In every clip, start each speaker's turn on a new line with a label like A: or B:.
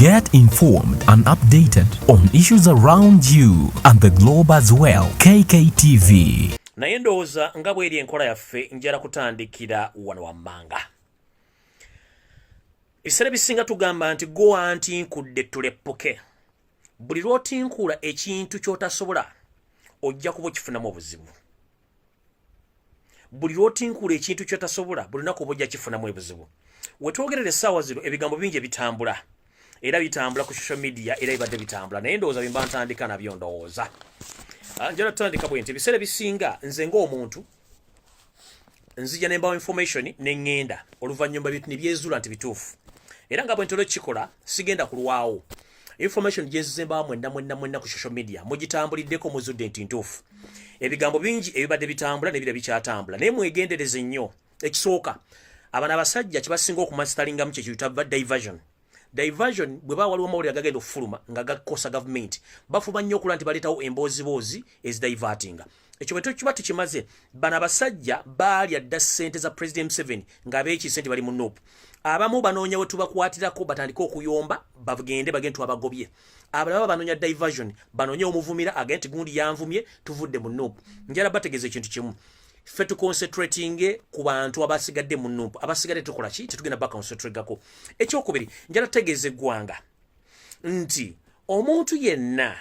A: Get informed and updated on issues around you and the globe as well. KkTv.
B: Naye ndowooza nga bw'eri enkola yaffe njala kutandikira wano wammanga. Ebiseera bisinga tugamba nti go anti nkudde tuleppuke. Buli lw'otinkula ekintu ky'otasobola ojja kuba okifunamu obuzibu. Buli lw'otinkula ekintu ky'otasobola buli lunaku oba ojja kifunamu obuzibu. We twogerera essaawa zino ebigambo bingi ebitambula. Era bitambula ku social media era ibadde bitambula. Naye ndowooza bimba ntandika nabyo ndowooza. Njala tutandika bwenti ebiseera bisinga nze ng'omuntu nzija ne mbawo information ne ngenda oluvannyuma bintu ne byezuula nti bituufu. Era nga bwe ntolo kikola sigenda kulwawo. Information gye nzize mbawo mwenna ku social media mugitambuliddeko muzudde nti ntuufu. Ebigambo bingi ebibadde bitambula ne bira bikyatambula. Naye mwegendereze nnyo. Ekisooka abana abasajja kye basinga okumasitalingamu kye kiyita diversion. Diversion bwe waliwo amawulire agagenda okufuluma nga gakosa government bafuba nnyo okulaba nti baleetawo emboozi ezidivertinga. Ekyo bwe kiba tukimaze bano abasajja baalya dda ssente za President Museveni ng'abeekiise nti bali mu N.U.P. Abamu banoonya we tubakwatirako batandike okuyomba bagende twabagobye. Abalala banoonya diversion banoonya omuvumira agenti gundi yanvumye tuvudde mu N.U.P. Njala bategeeza ekintu kimu. Ffe tuconcentrating ku bantu abasigadde mu N.U.P. Abasigadde tukola ki? Tetugenda baconcentrate-gako. Ekyokubiri njala tutegeeza eggwanga nti omuntu yenna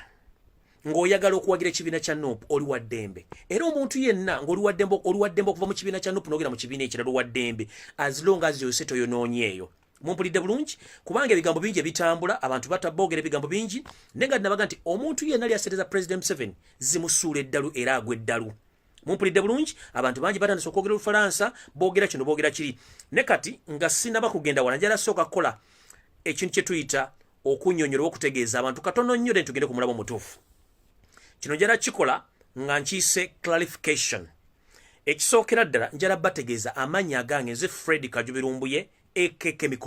B: ng'oyagala okuwagira ekibiina kya N.U.P. oli wa ddembe. Era omuntu yenna ng'oli wa ddembe okuva mu kibiina kya N.U.P. n'ogenda mu kibiina ekirala wa ddembe as long as yose toyonoonye eyo. Mumpulidde bulungi kubanga ebigambo bingi ebitambula abantu bataboogera ebigambo bingi nenga nabaga nti omuntu yenna lyaseeteza President Museveni zimusuula eddalu era agwa eddalu. Mumpulidde bulungi abantu bangi batandise okwogera Olufalansa boogera kino boogera kiri. Ne kati nga sinaba kugenda wala njala sooka kukola ekintu kye tuyita okunnyonnyola okutegeeza abantu katono nnyo ne tugende ku mulabo mutuufu. Kino njala kikola nga nkiise clarification. Ekisookera ddala njala bategeeza amannya agange nze Fred Kajubirumbuye KkTv.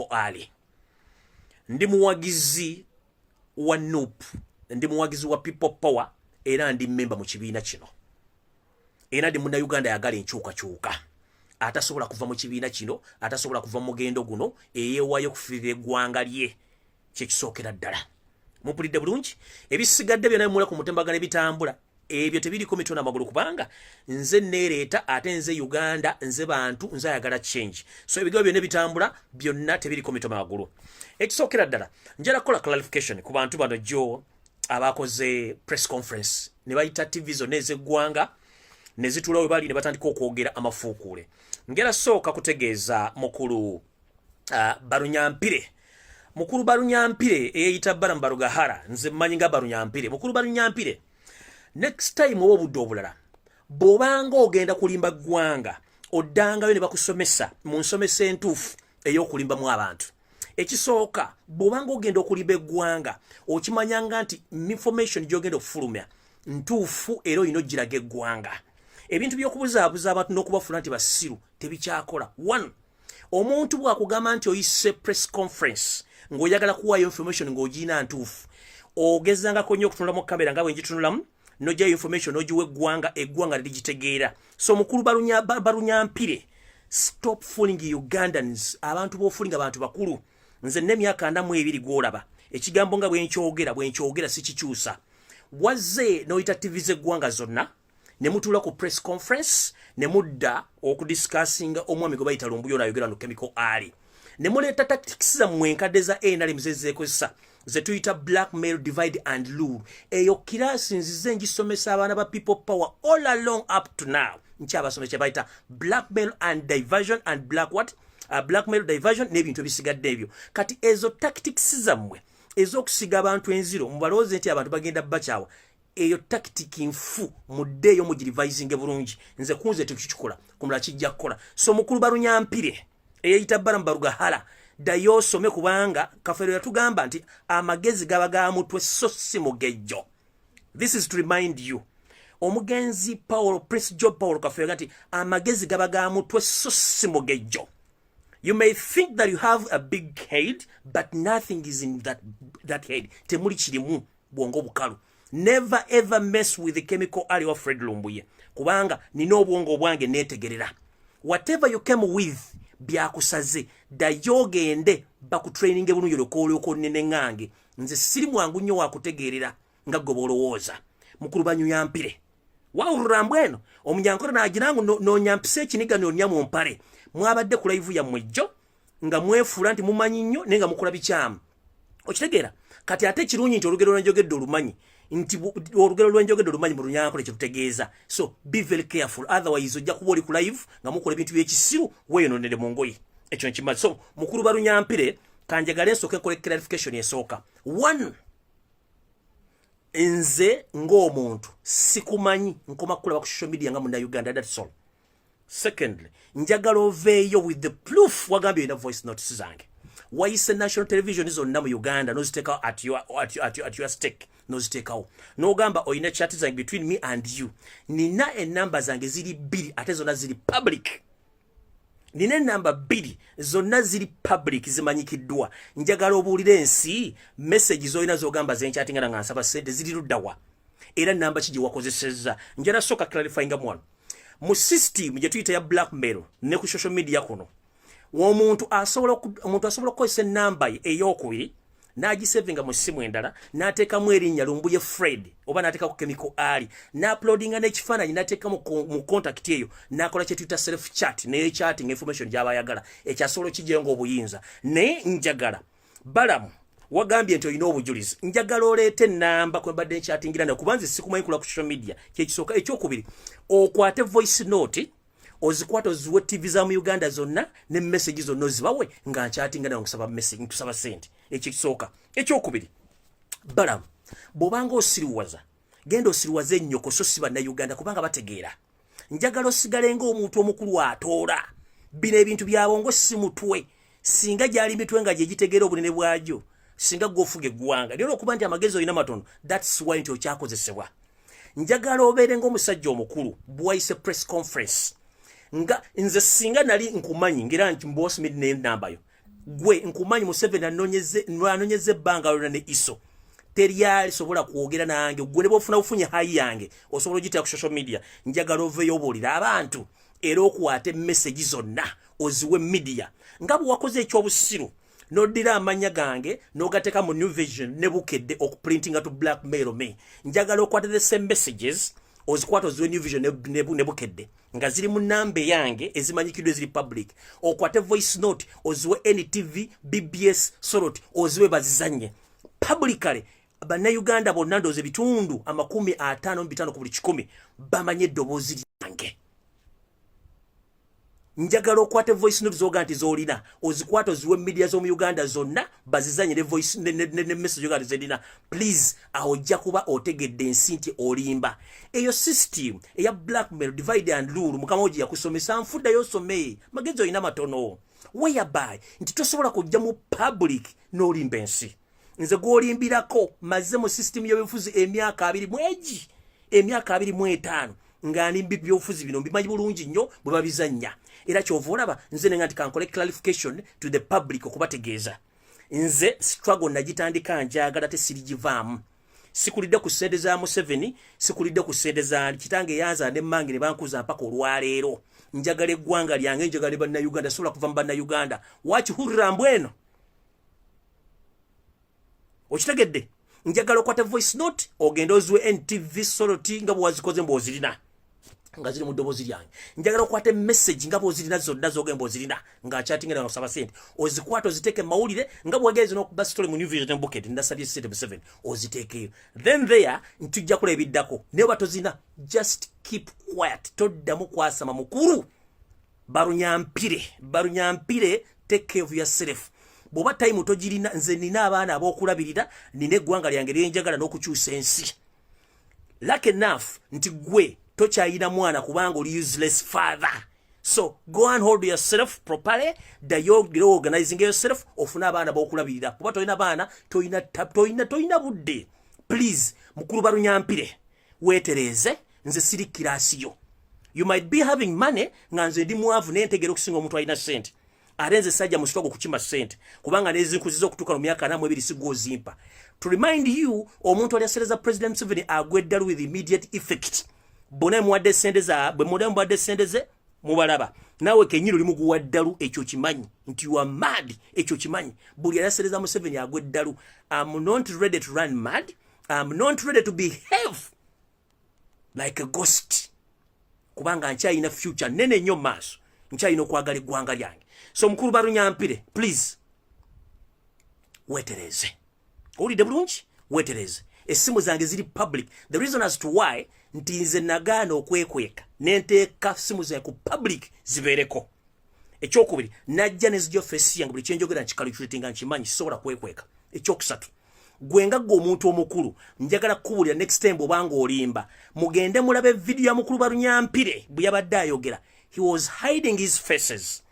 B: Ndi muwagizi wa N.U.P. Ndi muwagizi wa People Power era ndi member mu kibiina kino. Era ndi muna Uganda yagala enkyukakyuka. Atasobola kuva mu kibiina kino, atasobola kuva mu mugendo guno eyeewaayo okufiirira eggwanga lye. Kyekisookera ddala. Mumpulidde bulungi ebisigadde byonna bimula ku mutembagano ebitambula ebyo tebiriko mitwe n'amagulu kubanga nze neereeta ate nze Uganda nze bantu nze ayagala change. So ebigambo byonna bitambula byonna tebiriko mitwe n'amagulu. Ekisookera ddala njala kukola clarification ku bantu bano jo abakoze press conference ne bayita TV zonna ez'eggwanga ne zitula we bali ne batandika okwogera amafuukuule. Ngera sooka kutegeeza mukulu Barunyampire. Mukuru Barunyampire eyita Bamwagala nze mmanyi nga Barunyampire. Mukuru Barunyampire next time oba obudde obulala bw'obanga ogenda kulimba ggwanga oddangayo ne bakusomesa mu nsomesa entuufu ey'okulimbamu abantu. Ekisooka bw'obanga ogenda okulimba eggwanga okimanyanga nti information gy'ogenda okufulumya ntuufu era olina ogiraga eggwanga. Ebintu by'okubuzaabuza abantu n'okubafuna nti basiru tebikyakola. One, omuntu bw'akugamba nti oyise press conference ng'oyagala kuwaayo information ng'ogina ntuufu ogezangako nnyo okutunula mu kamera nga bwe ngitunulamu n'ogyayo information n'ogiwa eggwanga ligitegeera. So mukulu Barunyampire, stop fooling Ugandans. Abantu b'ofulinga abantu bakulu. Nze n'emyaka 42 gw'olaba ekigambo nga bwenkyogera sikikyusa. Wazze n'oyita TV z'eggwanga zonna ne mutuula ku press conference ne mudda okudiscussinga omwami gwe bayita Lumbuyo n'ayogera no Chemical Ali. Ne muleeta tactics zammwe enkadde za NRM zezeekozesa ze tuyita blackmail, divide and rule. Eyo kirasi nzize ngisomesa abaana ba People Power all along up to now. Nkyabasomesa bayita blackmail and diversion and blackmail, diversion n'ebintu ebisigadde ebyo. Kati ezo tactics zammwe ez'okusiga abantu enziro mubalooze nti abantu bagenda bakyawa. Eyo tactic nfu muddeeyo mugirivising bulungi. Nze kunze tukikikola kumula kijja kukola. So mukulu Barunyampire eyita Bamwagala dayo osome kubanga kafero yatugamba nti amagezi gaba ga mutwe so si mugejjo. This is to remind you. Omugenzi Prince Job Paul kafero nti amagezi gaba ga mutwe so si mugejjo. You may think that you have a big head, but nothing is in that head. Temuli kirimu bwongo bukalu. Never ever mess with the Chemical Ali of Fred Lumbuye. Kubanga nina obwongo bwange netegerera. Whatever you came with byakusaze dayogende bakutraininge bulungi lokole okonene ngange nze siri mwangu nnyo wakutegeerera nga gobolowooza mukulu banyuyampire wawulira mbweno omunyankore nagirangu nonyampise ekiniga nonya mu mpale mwabadde ku live ya mwejjo nga mwefuula nti mumanyi nnyo nenga mukola bikyamu okitegeera kati ate kirungi nti olugero lwenjogedde olumanyi nti olugero lwenjogedde olumanyi mu lunyankole kyetutegeeza so be very careful otherwise ojja kuba oli ku live nga mukola ebintu by'ekisiru weeyononere mu ngoye ekyo nkimazi so mukulu balunyampire kanjagale nsooke nkole clarification esooka 1 nze ng'omuntu sikumanyi nkoma kukulaba ku social media nga munda Uganda that's all. Secondly njagala oveeyo with the proof wagambye ina voice notes zange wayise national television zonna mu Uganda noziteekawo at your stake noziteekawo n'ogamba oyina chat zange between me and you nina enamba zange ziri 2 ate zonna ziri public nina enamba 2 zonna ziri public zimanyikiddwa njagala obuulire ensi message zoyina zogamba zenkyatingana nga nsaba sente ziri luddawa era namba ki gye wakozesezza njala soka clarifyinga mwana mu system gye tuyita ya blackmail ne ku social media kuno omuntu asobola okukozesa enamba ey'okubiri n'agisevinga mu ssimu endala n'ateekamu erinnya lumbuye Fred oba n'ateekako chemical ali n'uploadinga n'ekifaananyi n'ateeka mu contact eyo n'akola kye tuyita self chat n'echatting information gy'aba ayagala ekyasobola okijjenga obuyinza naye njagala balamu wagambye nti olina obujulizi njagala oleete ennamba kwe mbadde nkyatingira nayo kuba nze sikumanyi kula ku social media kyekisooka ekyokubiri okwate voice note ozikwata oziwe TV za mu Uganda zonna ne message zonna ozibawe nga nkyatinga nayo nkusaba message nkusaba sente ekisooka ekyokubiri balamu bw'obanga osiriwaza genda osiriwaze ennyoko so si banna Uganda kubanga bategeera njagala osigale ng'omuntu omukulu atoola bino ebintu byabongo si mutwe singa gyali mitwe nga gye gitegeera obunene bwagyo singa gwofuga eggwanga lero okuba nti amagezi olina matono that's why nti okyakozesebwa njagala obeere ng'omusajja omukulu bwayise press conference nga nze singa nali nkumanyi ngera nti mboss mid name nambayo gwe nkumanyi Museveni anonyeze ebbanga lona ne iso teryali sobola kwogera nange gwe ne bofuna ofunye hayi yange osobola ogiteeka ku social media njagala oveeyo obuulira abantu era okuwaate message zonna oziwe media nga bwe wakoze ekyobusiru nodira amanya gange nogateeka mu New Vision ne bukedde okuprintinga to blackmail me njagala okwata the same messages ozikwata oziwe New Vision ne bukedde nga ziri mu namba yange ezimanyikiddwa ziri public okwate voice note oziwe N.T.V BBS Sorot oziwe bazizanye publicly banna Uganda bonna ndoozi ebitundu 55 ku buli 100 bamanye eddoboozi lyange njagala okwate voice note zoga nti zolina ozikwata oziwe media zo mu Uganda zonna bazizanye ne voice ne message yoga zedina please ahojja kuba otegedde ensi nti olimba eyo system eya blackmail divide and rule mukama oji yakusomesa nfudda yosome magezo ina matono whereby nti tosobola kujja mu public n'olimba ensi nze gwolimbirako mazze mu system y'ebyobufuzi emyaka 25 nga nimbi byobufuzi bino mbimanyi bulungi nnyo bwe babizanya era kyova olaba nze nenga nti kankole clarification to the public okubategeeza nze struggle nagitandika njagala tesirigivaamu sikulidde ku ssente za Museveni sikulidde ku ssente za kitange yanza ne mmange ne bankuza mpaka olwaleero njagala eggwanga lyange njagala banna Uganda sobola kuva mu banna Uganda wakihurira mbweno okitegedde njagala okwata voice note ogenda oziwe N.T.V Soroti nga bwe wazikoze mbw'ozirina nga ziri mu ddoboozi lyange njagala okwate message nga bw'ozirina zonna zogenda mbw'ozirina ng'akyatinga na kusaba sente ozikwata oziteeke mawulire nga bw'ogeeza n'okuba story mu New Vision Bucket ndasabye sente mu 7 oziteekeyo then there ntujja kula ebiddako naye oba tozina just keep quiet toddamu kwasama mukulu barunyampire take care of yourself bw'oba time togirina nze nina abaana ab'okulabirira nina eggwanga lyange lyenjagala n'okukyusa ensi luck enough nti gwe tokyayina mwana kubanga oli useless father so go and hold yourself properly you're organizing yourself ofuna abaana b'okulabirira kuba tolina baana toyina budde please mukulu barunyampire weetereze nze siri kirasiyo you might be having money nga nze ndi mwavu nentegera okusinga omuntu alina sente ate nze sajja mu struggle kukima sente kubanga nezinkuziza okutuuka mu myaka 4 sigozimpa to remind you omuntu alyasereza President Museveni agweddalu with immediate effect bone mwadde sente za bwe mwadde sente ze mubalaba nawe kenyiro limu guwa ddalu ekyo kimanyi nti you are mad ekyo kimanyi buli alasereza Museveni agwe ddalu I'm not ready to run mad I'm not ready to behave like a ghost kubanga nkyayina future nene nnyo maaso nkyayina okwagala eggwanga lyange so mukulu Barunyampire please wetereze olidde bulungi wetereze essimu zange ziri public the reason as to why nti nze nagaana okwekweka nenteeka simu zange ku public zibeereko ekyokubiri najja nezijjo face yange buli kyenjogera nkicalculatinga nkimanyi sisobola kwekweka ekyokusatu gwenga gwe omuntu omukulu njagala kukubulira next time obanga olimba mugende mulabe video ya mukulu Barunyampire bwe yabadde ayogera he was hiding his faces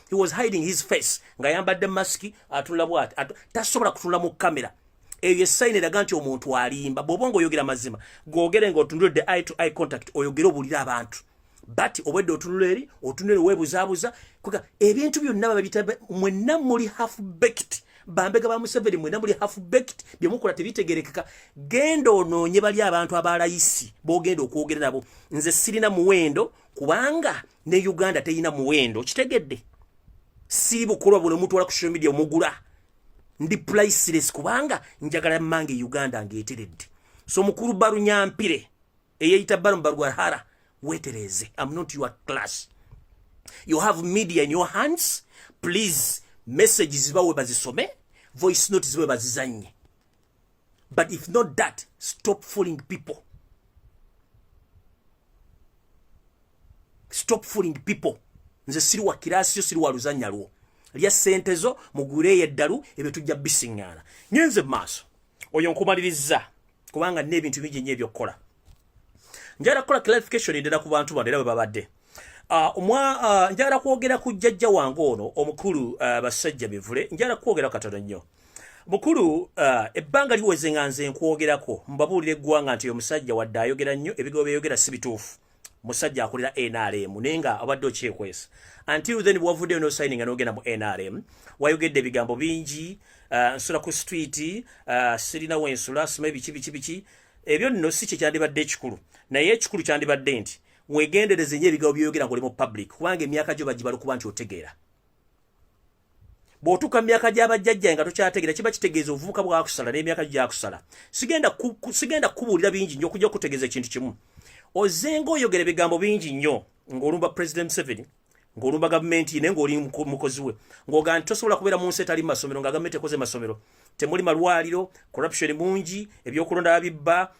B: he was hiding his face nga yambadde maski atula bwati tasobola kutula mu kamera eyo sign eraga nti omuntu alimba bw'obonga oyogera mazima gwogere nga otunulidde eye to eye contact oyogere obulira abantu but obwedde otunulere otunulere weebuzaabuza kuga ebintu byonna babita mwenna muli half baked bambega ba Museveni mwenna muli half baked byemukola tebitegerekeka genda onoonye bali abantu abalayisi bogenda okwogera nabo nze sirina muwendo kubanga ne Uganda teyina muwendo kitegedde si bukolwa buli omuntu wala ku social media omugula ndi priceless kubanga njagala mange Uganda ngeteredde so mukuru Barunyampire eyita Bamwagala wetereze I'm not your class you have media in your hands please messages bawe bazisome voice notes ziwe bazizanye but if not that stop fooling people nze siri wa kirasi siri wa luzanya luo lya sentezo mugure yeddalu ebyo tujja bisingana nyenze maso oyo nkumaliriza kubanga n'ebintu bingi nnyo ebyokola njagala kukola clarification endera ku bantu bano era bwe babadde njagala kwogera ku jjajja wange ono omukulu basajja bivule njagala kwogera katono nnyo mukulu ebbanga liweze nga nze nkwogerako mbabuulira eggwanga nti omusajja wadde ayogera nnyo ebigambo byeyogera si bituufu musajja akolera NRM nenga abadde okyekwesa until then bwavuddeyo no signing anogenda mu NRM wayogedde ebigambo bingi nsula ku street sirina wensula sima biki ebyo nno si kye kyandibadde ekikulu naye ekikulu kyandibadde nti wegendereze nnyo ebigambo byeyogera ng'oli mu public kubanga emyaka gyo bagibala kuba nti otegeera bw'otuuka mu myaka gy'abajjajja nga tokyategeera kiba kitegeeza obuvubuka bwakusala n'emyaka gyo gyakusala sigenda kubuulira bingi nnyo okujja okutegeeza ekintu kimu ozenga oyogera ebigambo bingi nnyo ng'olumba President Museveni ng'olumba gavumenti naye ng'oli mukozi we ng'ogaa nti tosobola kubeera mu nsi etali mu masomero nga gavumenti ekoze masomero temuli malwaliro corruption mungi ebyokulonda babibba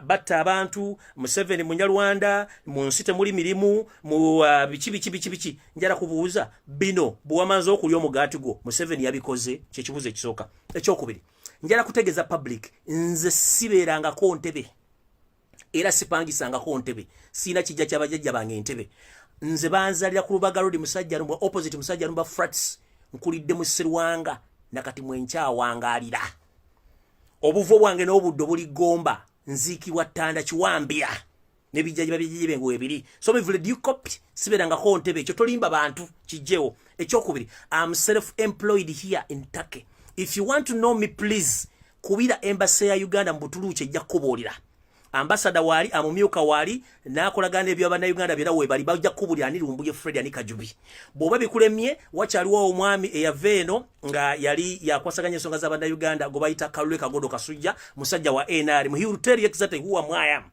B: batta abantu Museveni munyalwanda mu nsi temuli mirimu mu biki njala kubuuza bino bwamaze okulya omugaati gwo Museveni yabikoze kyekibuuzo ekisooka ekyokubiri njala kutegeeza public nze sibeerangako ntebe era sipangisangako ntebe sina kijja kyabajjajja bange ntebe nze banzalira ku Lubaga Road musajja lumba opposite musajja lumba flats nkulidde mu Sirwanga nakati mwenkyawangalira obuvo bwange n'obuddo buli gomba nziikibwa ttanda kiwambya nebijjajja babijjibe ngo ebiri so bivule N.U.P siberangako ntebe ekyo tolimba bantu kijjewo ekyokubiri I'm self-employed here in Turkey if you want to know me please kubira embassy ya Uganda mbutuluche ejja kukubuulira ambassador wali amumyuka wali nakolagana ebyo abana Uganda birawe bali bajja kubulira ni Lumbuye Fred ani Kajubi boba bikulemye wakyaliwo omwami eyaveeno nga yali yakwasaganya ensonga z'abana Uganda go bayita Kalule Kagodo Kasujja musajja wa NRM he will tell you exactly who I am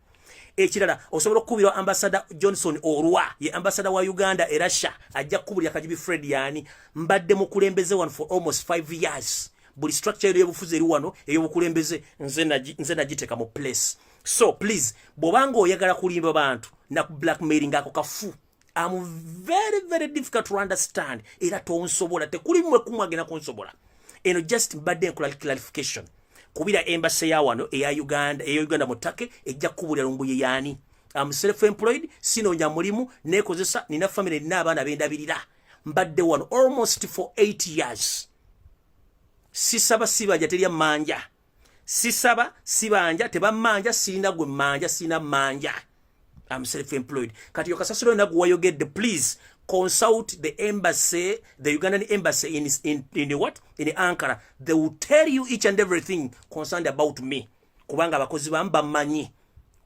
B: ekirala osobola okubira ambassador Johnson Orwa ye ambassador wa Uganda e Russia ajja kubulira Kajubi Fred yani mbadde mukulembeze one for almost 5 years buli structure y'obufuzi eri wano ey'obukulembeze nze nagiteka mu place so please bobanga oyagala kulimba bantu na blackmailing ako kafu I'm very difficult to understand era tonsobola tekuli mwe kumwagena konsobola eno just mbadde clarification kubira embassy ya wano eya Uganda mutake ejja kubulira Lumbuye yani I'm self-employed sinonya mulimu nekozesa nina family nina abaana bendabirira mbadde wano almost for 8 years sisaba sibanja terya manja sisaba sibanja tebamanja sina gwe manja sina manja I'm self-employed kati yokasasiro na gwayogedde please consult the embassy the Ugandan embassy in what in Ankara they will tell you each and everything concerned about me kubanga abakozi bamba manyi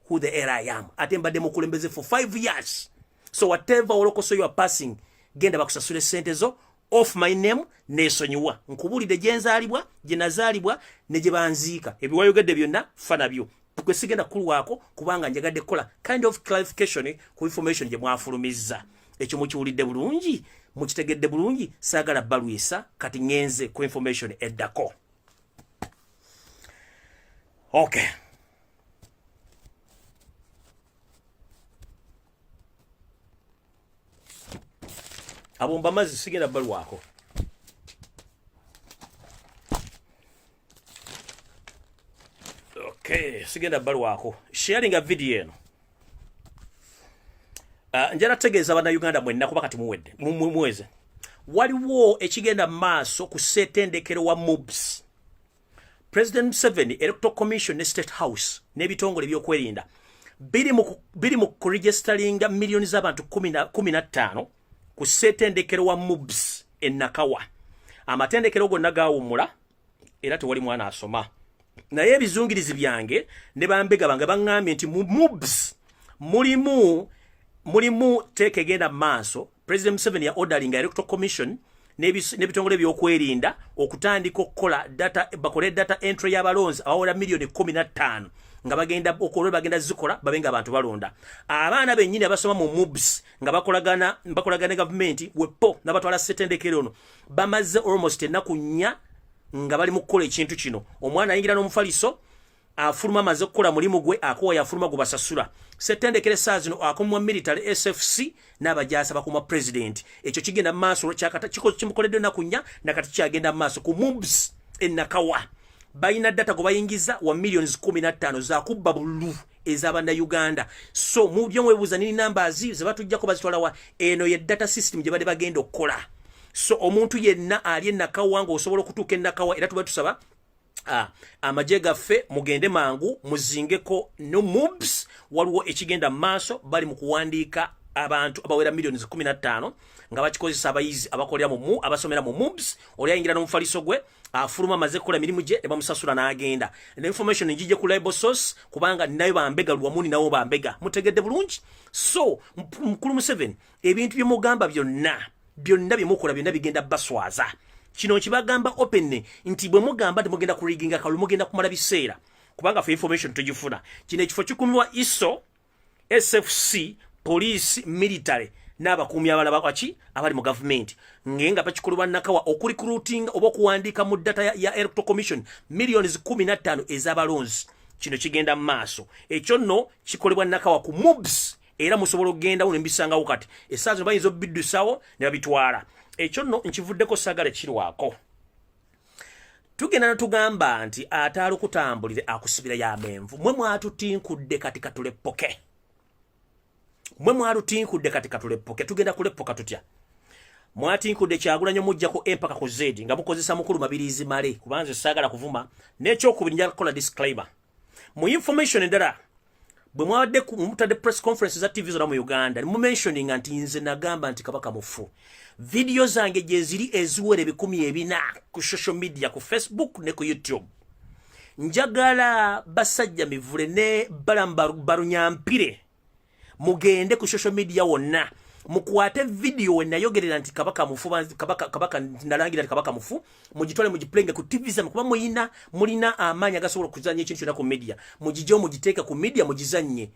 B: who the hell I am ate mbadde mukulembeze for 5 years So whatever olokoso you are passing, genda bakusasule sente zo off my name nesonyiwa. Nkubulide gyenzaalibwa, gye nazaalibwa ne gye banziika. Ebiwayogedde byonna fana byo. Gwe sigenda kulu wako kubanga njagadde kola kind of clarification ku information gye mwafulumizza. Ekyo mukiwulidde bulungi, mukitegedde bulungi, saagala balwisa kati ngenze ku information eddako. Okay. Abomba mazi sigenda balwako. Okay, sigenda balwako. Sharing a video eno. Njala tegeeza abana Uganda mwenna kuba kati muwedde. Mweze. Waliwo ekigenda maaso ku ssetendekero wa MUBS. President Museveni, Electoral Commission ne State House n'ebitongole by'okwerinda biri mu kuregisteringa millions z'abantu 15 ku ssetendekero wa MUBS Nakawa. Amatendekero gonna gaawummula era tewali mwana asoma. Naye ebizungirizi byange ne bambega bange baŋŋambye nti mu MUBS mulimu teeka egenda maaso. President Museveni ya ordering Electoral Commission n'ebitongole by'okwerinda okutandika okukola bakole data entry y'abalonzi abawera million 15 nga bagenda okolwe bagenda zikola babenga abantu balonda. Abaana bennyini abasoma mu MUBS nga bakolagana government wepo n'abatwala ssetendekero ono bamaze almost ennaku 4 nga bali mu kukola ekintu kino. Omwana ayingira n'omufaliso afuluma amaze okukola mulimu gwe akowa yafuluma gwe basasula. Ssetendekero saa zino akomwa military SFC n'abajaasa bakuma president. Ekyo kigenda maaso kimukoledde ennaku 4 nakati kyagenda maaso ku MUBS Nakawa. Bayina data go bayingiza wa millions 15 za kubba bulu ez'abanda Uganda. So mu byo mwebuuza nini numbers ze batujjako bazitwala wa eno ye data system gye bade bagenda okukola. So omuntu yenna ali Nakawa ngo osobola okutuuka Nakawa era tuba tusaba amaje gaffe mugende mangu muzingeko no MUBS. Waliwo ekigenda maaso bali mu kuwandiika abantu abawera millions 15 nga bakikozesa abayizi abakolera mu abasomera mu MUBS. Oli ayingira n'omufaliso gwe afuluma maze kola mirimu gye ne bamusasula n'agenda. Ne information njije ku label source kubanga nayo bambega lwamuni nawo bambega. Mutegedde bulungi. So mukulu Museveni ebintu bye mugamba byonna bye mukola byonna bigenda baswaza. Kino kibagamba open nti bwe mugamba temugenda ku rigging akalu mugenda kumala biseera kubanga for information tujifuna. Kino ekifo kikumiwa ISO, SFC, police, military n'abakuumi abalala baki abali mu government ngenga bakikolwa Nakawa okurecruiting oba okuwandiika mu data ya Electoral Commission millions 15 ez'abalonzi. Kino kigenda maaso. Ekyo nno kikolebwa Nakawa ku MUBS era musobola okugenda uno mbisanga wakati esaazo bayinza obiddusawo ne babitwala. Ekyo nno nkivuddeko sagale kirwako. Tugenda natugamba nti ataali okutambulire akusibira ya menvu. Mwe mwatutinkudde kati katulepoke. Tugenda kulepoka tutya. Mwatinkudde Kyagulanyi mujjako empaka ku zedi nga mukozesa mukulu mabirizi male kubanze sagala kuvuma n'ekyokubiri njala kukola disclaimer. Mu information endala bwe mwawadde ku mutadde press conference za TV zonna mu Uganda mu mentioning nti nze nagamba nti Kabaka Muffu video zange gye ziri eziwere 14 ku social media ku Facebook ne ku YouTube. Njagala basajja mivule ne barunyampire mugende ku social media wonna mukwate video nayogerera nti Kabaka Muffu kabaka ndalangira nti Kabaka Muffu mugitwale mugiplenge ku TV zamu kuba mulina amanya gasobola kuzanya ekintu kyonna ku media mugijo mugiteeka ku media mugizanye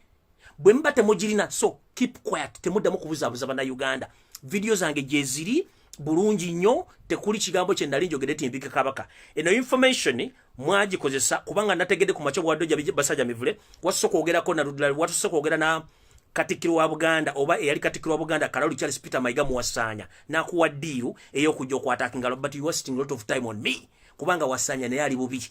B: bwe mbate mugirina. So keep quiet temudda mukubuzabuza bana Uganda. Video zange gye ziri bulungi nnyo tekuli kigambo kye ndali njogedde timbika Kabaka. Eno information mwagikozesa kubanga nategedde ku macho bwaddoja basajja mivule wasoko ogerako na rudla wasoko ogera na Katikiro wa Buganda oba eyali Katikiro wa Buganda Karoli Charles Peter Mayiga muwasanya na kuwa deal ey'okujja okwatakinga but you wasting a lot of time on me kubanga wasanya naye ali bubi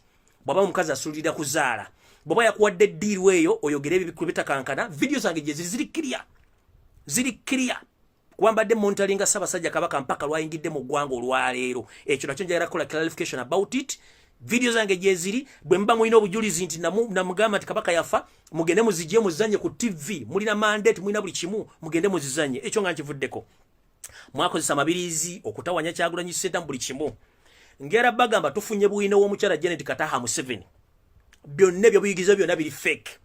B: bwaba omukazi asulira kuzaala bwaba yakuwadde deal weeyo oyogere ebikubita kankana. Video zange gye ziri clear kwambadde monitoringa Ssaabasajja Kabaka mpaka lwayingidde mu ggwanga olwaleero. Ekyo nakyo njagala kukola clarification about it. Video zange gye ziri bwe mba mulina obujulizi nti namugamba nti Kabaka yafa mugende muzijje muzanye ku TV mulina mandate mulina buli kimu mugende muzizanye. Ekyo nga nkivuddeko. Mwakozesa mabirizi okutawanya Kyagulanyi Ssentamu buli kimu. Ngera bagamba tufunye buyina w'omukyala Janet Kataha Museveni byonna ebyo buyigizo byonna biri fake.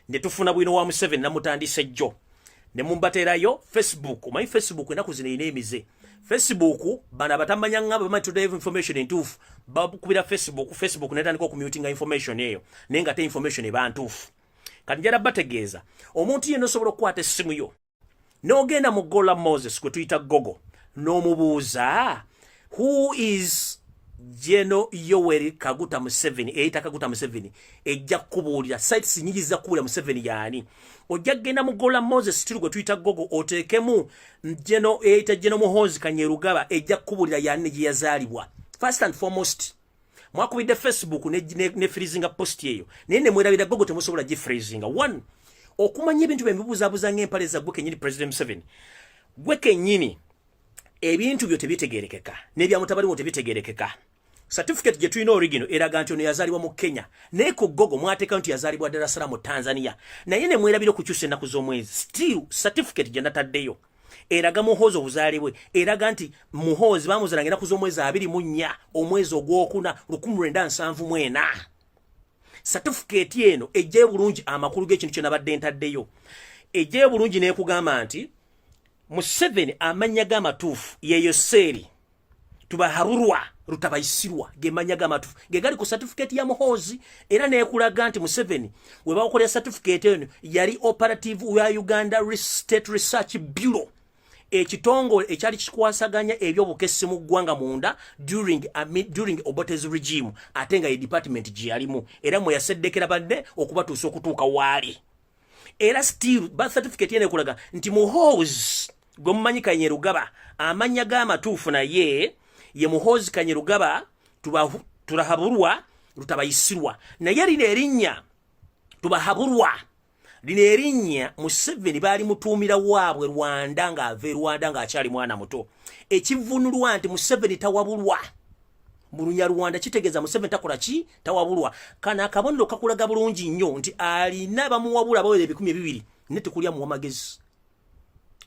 B: Ne tufuna buyina wa Museveni namutandise jjo ne mumbaterayo Facebook omanyi Facebook enaku zino ina emize Facebook bana batamanya ngaba bamanyi today information entuufu bakubira Facebook netandika okumutinga information eyo naye nga te information eba ntuufu kati njala bategeeza omuntu yenna osobola okukwata essimu yo n'ogenda mu Gola Moses kwe tuyita Gogo n'omubuuza who is Jeno Yoweri Kaguta Museveni eita Kaguta Museveni ejja kubuulira sites nyingi za kubuulira Museveni yaani ojja genda mu Gola Moses still gwe tuyita Gogo oteekemu Jeno eita Jeno Muhoozi Kanyerugaba ejja kubuulira yaani gye yazaalibwa first and foremost mwakubidde Facebook ne freezinga post eyo naye ne mwerabira Gogo temusobola gi freezinga one okumanya ebintu byebibuzabuza ng'empale za gwe kenyini President Museveni gwe kenyini ebintu byo tebitegerekeka nebya mutabali wo tebitegerekeka certificate je tulina original eraga nti ono yazaalibwa mu Kenya naye ku Gogo mwateeka nti yazaalibwa Dar es Salaam mu Tanzania naye ne mwerabira okukyusa ennaku z'omwezi still certificate je nataddeyo eraga Muhoozi obuzaalibwe eraga nti Muhoozi bamuzaala ennaku z'omwezi 24 omwezi ogwokuna 1974 certificate eno ejje bulungi amakulu g'ekintu kye nabadde ntaddeyo ejje bulungi n'ekugamba nti Museveni amanya g'amatuufu yeyo seeri tubaharurwa rutabayisirwa gemanya g'amatuufu gegali ku certificate ya Muhoozi era neekulaga nti Museveni we bakola certificate eno yali operative wa Uganda State Research Bureau ekitongole ekyali kikwasaganya ebyobukessi mu ggwanga munda during Obote's regime ate nga ye department gye yalimu era mwe yaseddekera badde okubatuusa okutuuka waali era still birth certificate yene ekulaga nti Muhoozi gwe mumanyi Kanyerugaba amanya g'amatuufu naye ye Muhoozi Kanyerugaba turahabulwa rutabayisirwa naye lino erinnya tubahabulwa lino erinnya Museveni baali mutuumira waabwe Rwanda ng'ava Rwanda ng'akyali mwana muto ekivunulwa nti Museveni tawabulwa mu Lunyarwanda kitegeeza Museveni takola ki tawabulwa kana akabonero kakulaga bulungi nnyo nti alina bamuwabula bawere 200 ne tekulya mu magezi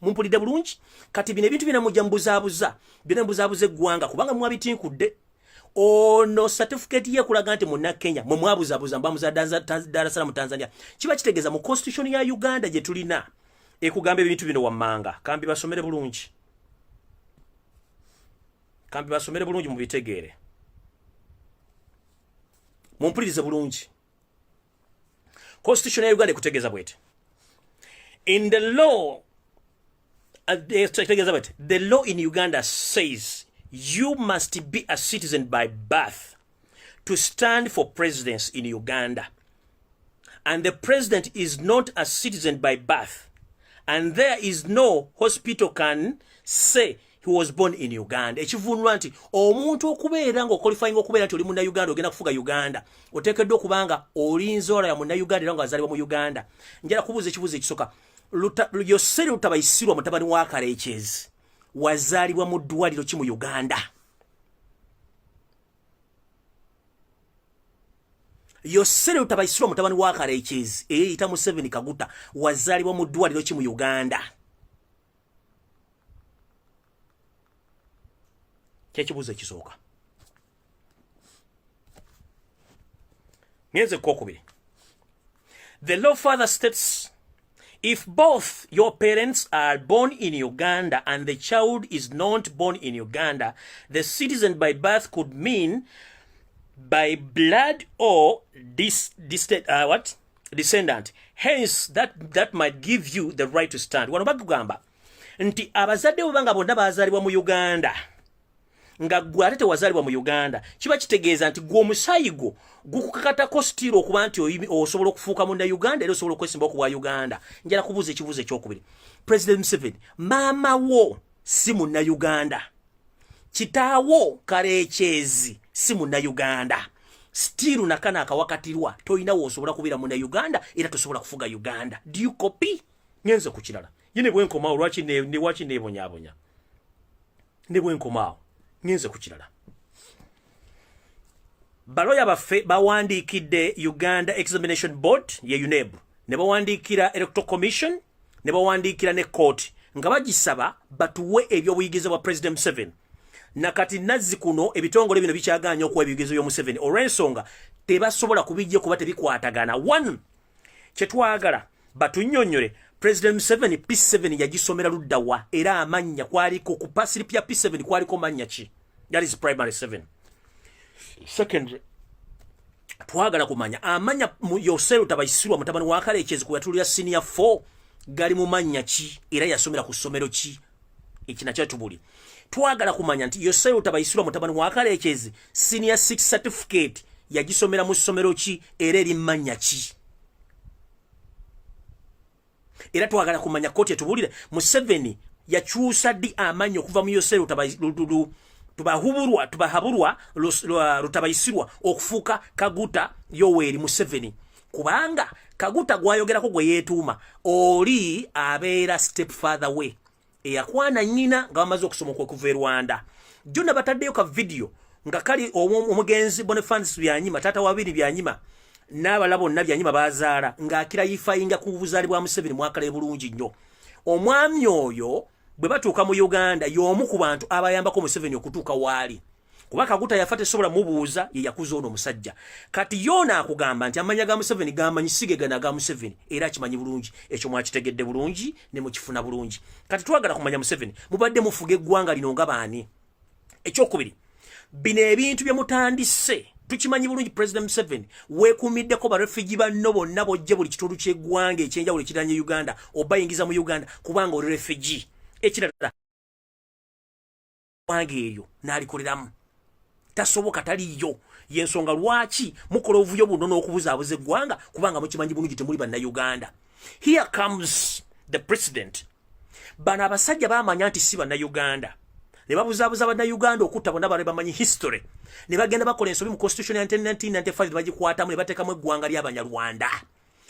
B: mumpulidde bulungi kati bino ebintu bina mujja mbuzaabuza bina mbuzaabuza eggwanga kubanga mwabitinkudde ono certificate ye kulaga nti munna Kenya mwe mwabuzaabuza mbamuza Dar es Salaam Tanzania kiba kitegeeza mu constitution ya Uganda gye tulina ekugamba ebintu bino wammanga kambi basomere bulungi mu bitegeere mumpulirize bulungi constitution ya Uganda ekutegeeza bwete in the law the law in Uganda says you must be a citizen by birth to stand for presidents in Uganda. And the president is not a citizen by birth. And there is no hospital can say he was born in Uganda. Ekivunulwa nti omuntu okubeera nga okwalifying okubeera nti oli munna Uganda ogenda kufuga Uganda oteekeddwa okubanga oli nzoola ya munna Uganda era nga azaalibwa mu Uganda. Njala kubuuza ekibuuzo ekisooka Yoseri Lutabayisirwa mutabani wa Kalekyezi wazaalibwa mu ddwaliro ki mu Uganda? Yoseri Lutabayisirwa mutabani wa Kalekyezi eyita Museveni Kaguta wazaalibwa mu ddwaliro ki mu Uganda? Kyekibuuzo ekisooka. Ngenze kwokubiri. The law further states if both your parents are born in Uganda and the child is not born in Uganda, the citizen by birth could mean by blood or descendant. Hence, that might give you the right to stand. Wano bagamba nti abazadde banga bonna bazaalibwa mu Uganda nga gwe ate tewazaalibwa mu Uganda kiba kitegeeza nti gwe omusaayi gwo gukukakatako sitiro okuba nti osobola okufuuka munna Uganda era osobola okwesimba okuwa Uganda. Njala kubuuza ekibuuzo ekyokubiri. President Museveni maama wo si munna Uganda, kitaawo Kalekyezi si munna Uganda, sitiru nakana akawakatirwa toyina woosobola kubeera munna Uganda era tosobola kufuga Uganda. Do you copy? Ngenze ku kirala yine bwenkomaawo lwaki neebonyaabonya ne bwenkomaawo ngenze ku kirala. Baloya baffe bawandiikidde Uganda Examination Board ye N.U.P ne bawandiikira Electoral Commission ne bawandiikira ne court nga bagisaba batuwe ebyobuyigize bwa President Museveni. Nakati nazzi kuno ebitongole bino bikyagaanya okuwa ebigezo bya Museveni olw'ensonga tebasobola kubijja kuba tebikwatagana. One, kyetwagala batunnyonnyole President Museveni P7 yagisomera luddawa era amanya kwaliko ku paslip ya P7 kwaliko manya ki. That is primary 7. Secondary twagala kumanya amanya Yosero tabayisirwa mutabani wa Kalekezi ku yatulya senior 4 gali mu manya ki era yasomera ku somero ki ekina kyatubuli. Twagala kumanya nti Yosero tabayisirwa mutabani wa Kalekezi senior 6 certificate yagisomera mu somero ki era eri manya ki. Era twagala kumanya koti etubulire Museveni yakyusa di amanyo kuva mu Yosero tubahaburwa rutabayisirwa okufuka Kaguta Yoweri Museveni kubanga Kaguta gwayogerako gwe yeetuma oli abeera step further way eyakwana nyina nga bamaze okusoma okuva e Rwanda. Jonna bataddeyo ka video nga kali omugenzi Boniface byanyima tata wabiri byanyima n'abalabo nna byanyima bazaala ng'akira yifayinga ku buzaali bwa Museveni mwakale bulungi nnyo. Omwami oyo bwe batuuka mu Uganda y'omu ku bantu abayambako Museveni okutuuka waali. Kuba Kaguta yafate sobola mubuuza ye yakuza ono musajja. Kati yona akugamba nti amanya ga Museveni gamanyisige gana ga Museveni era akimanyi bulungi. Ekyo mwakitegedde bulungi ne mukifuna bulungi. Kati twagala kumanya Museveni mubadde mufuge eggwanga lino nga baani. Ekyokubiri bino ebintu bye mutandise tukimanyi bulungi President Museveni weekuumiddeko ba refugee banno bonna bojje buli kitundu ky'eggwanga ekyenjawulo ekiranye Uganda obayingiza mu Uganda kubanga oli refugee. Ekirala wange eyo n'alikoleramu tasoboka taliyo yensonga lwaki mukola ovuyo buno n'okubuzaabuza eggwanga kubanga mukimanyi bulungi temuli banna Uganda. Here comes the president. Bano abasajja baamanya nti si banna Uganda ne babuzaabuza banna Uganda okutta bonna bale bamanyi history ne bagenda bakola ensobi mu constitution ya 1995 bagikwatamu ne bateekamu eggwanga ly'Abanyarwanda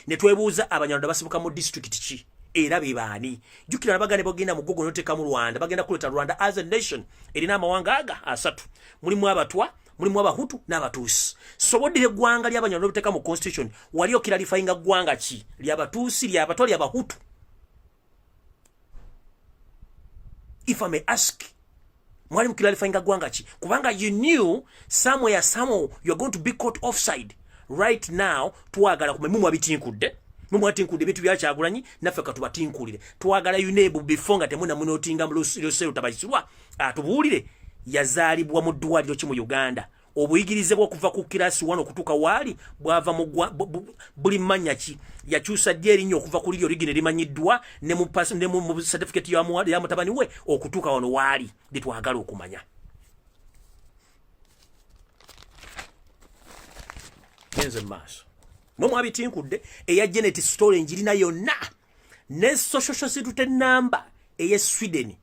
B: ne twebuuza Abanyarwanda basibuka mu district ki era be baani. Jukira nabagane bogenda mu Google noteekamu Rwanda bagenda kuleta Rwanda as a nation erina amawanga aga asatu mulimu Abatwa mulimu Abahutu n'Abatuusi. Sobodire eggwanga ly'Abanyarwanda obuteeka mu constitution wali okiralifayinga ggwanga ki ly'Abatuusi ly'Abatwa ly'Abahutu. If I may ask mwali mukiralifayinga ggwanga ki kubanga you knew somewhere you're going to be caught offside. Right now twagala kumemu abitinkudde mumwatinkudde bitu byakyagulanyi naffe katubatiinkulire twagala N.U.P before nga temuna munotinga mu Yosero tabayisirwa atubuulire yazaalibwa mu ddwaliro ki mu Uganda obuyigirize bw'okuva ku kirasi 1 okutuuka waali bwava mu buli manya ki yakyusa ddi erinnya okuva ku liri origine limanyiddwa ne mu certificate ya mutabani we okutuuka wano waali litwagala okumanya. Genze maaso mwabitinkudde eya Janet story njirina yonna ne social security number eye Sweden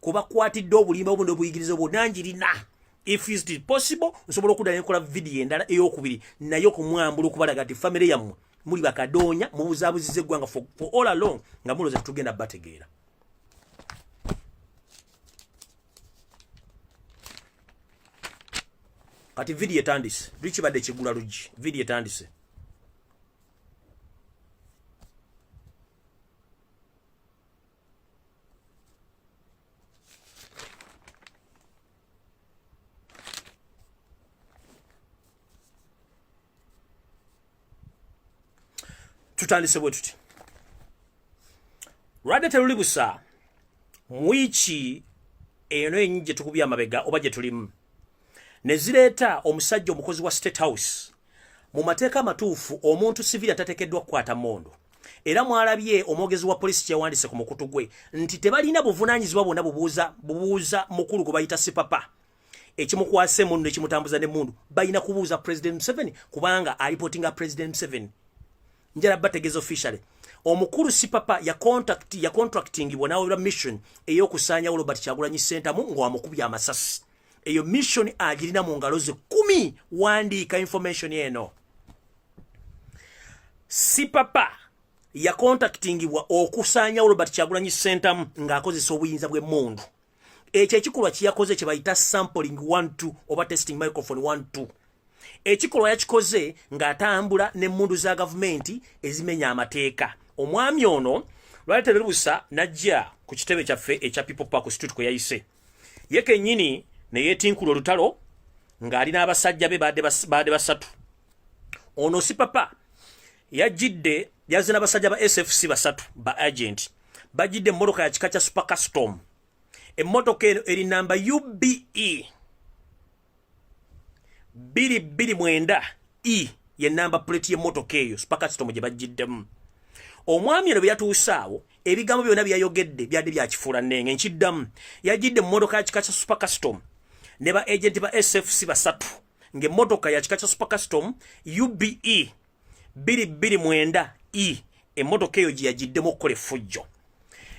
B: kuba kwatidde obulimba obundo obuyigirize obunanjirina. If it is possible nsobola okudda nekola video endala eyokubiri nayo kumwambula okubalaga ati family yammwe muli bakadoonya mubuzaabuzize eggwanga for all along nga muloza tugenda bategeera. Kati video etandise lichi badde kigula lugi video etandise. Tutandise bwe tuti Rwanda terulibusa mwichi eno enyi gye tukubya amabega oba gye tulimu ne zireeta omusajja omukozi wa State House mu mateeka amatuufu omuntu sivili atateekeddwa kukwata mmondo era mwalabye omwogezi wa polisi kyewandise ku mukutu gwe nti tebalina buvunaanyizibwa bwonna bubuuza mukulu gwe bayita sipapa ekimukwasa emmundu ekimutambuza n'emmundu balina kubuuza President Museveni kubanga alipotinga President Museveni. Njala bategeza officially omukulu sipapa ya contracting bw'anaawera mission ey'okusaanya Robert Kyagulanyi Center mu ng'amukubya amasasi. Eyo mission agirina mu ngalo ze 10 wandiika information eno. Sipapa ya contractingibwa okusaanya Robert Kyagulanyi Center ng'akozesa obuyinza bw'emmundu. Ekyo ekikolwa kiyakoze kye bayita sampling 1-2 oba testing microphone 1-2. Ekikolwa yakikoze ng'atambula n'emmundu za gavumenti ezimenya amateeka. Omwami ono lwaleetera lubusa najja ku kitebe kyaffe ekya People Power Constitute kwe yayise. Ye kennyini ne yeetinkula olutalo ng'ali n'abasajja be baadde basatu. Ono sipapa yajjidde yazina basajja ba SFC basatu ba agent bajidde motoka ya kika kya super custom emmotoka eno eri namba UBE 229 E ye namba plate ye motoka eyo super custom gye bajiddemu. Omwami eno byatuusaawo ebigambo byonna byayogedde byadde byakifuula nnenge nkiddamu yajidde mmotoka ya kika kya super custom ne ba agent ba SFC basatu ng'emmotoka ya kika kya super custom UBE 229 E emmotoka eyo gye yagiddemu okukola effujjo.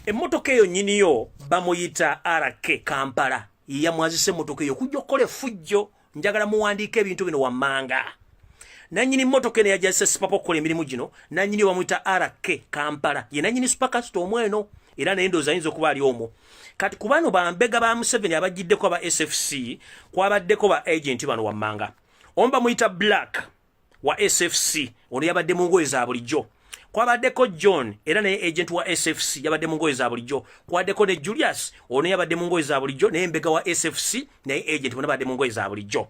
B: Emmotoka eyo nnyiniyo bamuyita RK Kampala yamwazise emmotoka eyo okujja okukola effujjo. Njagala muwandiika ebintu bino wammanga. Nanyini mmotoka eno yajase sipapa okukola emirimu gino nanyini bamuyita RK Kampala ye nanyini super custom eno era n'endoozi ayinza okuba ali omwo. Kati ku bano bambega ba Museveni abagiddeko aba SFC kwabaddeko ba agent bano wammanga. Omu bamuyita Black wa SFC ono yabadde mu ngoye za bulijjo. Kwabaddeko John era naye agent wa SFC yabadde mu ngoye za bulijjo. Kwabaddeko ne Julius ono yabadde mu ngoye za bulijjo naye mbega wa SFC naye agent bona badde mu ngoye za bulijjo.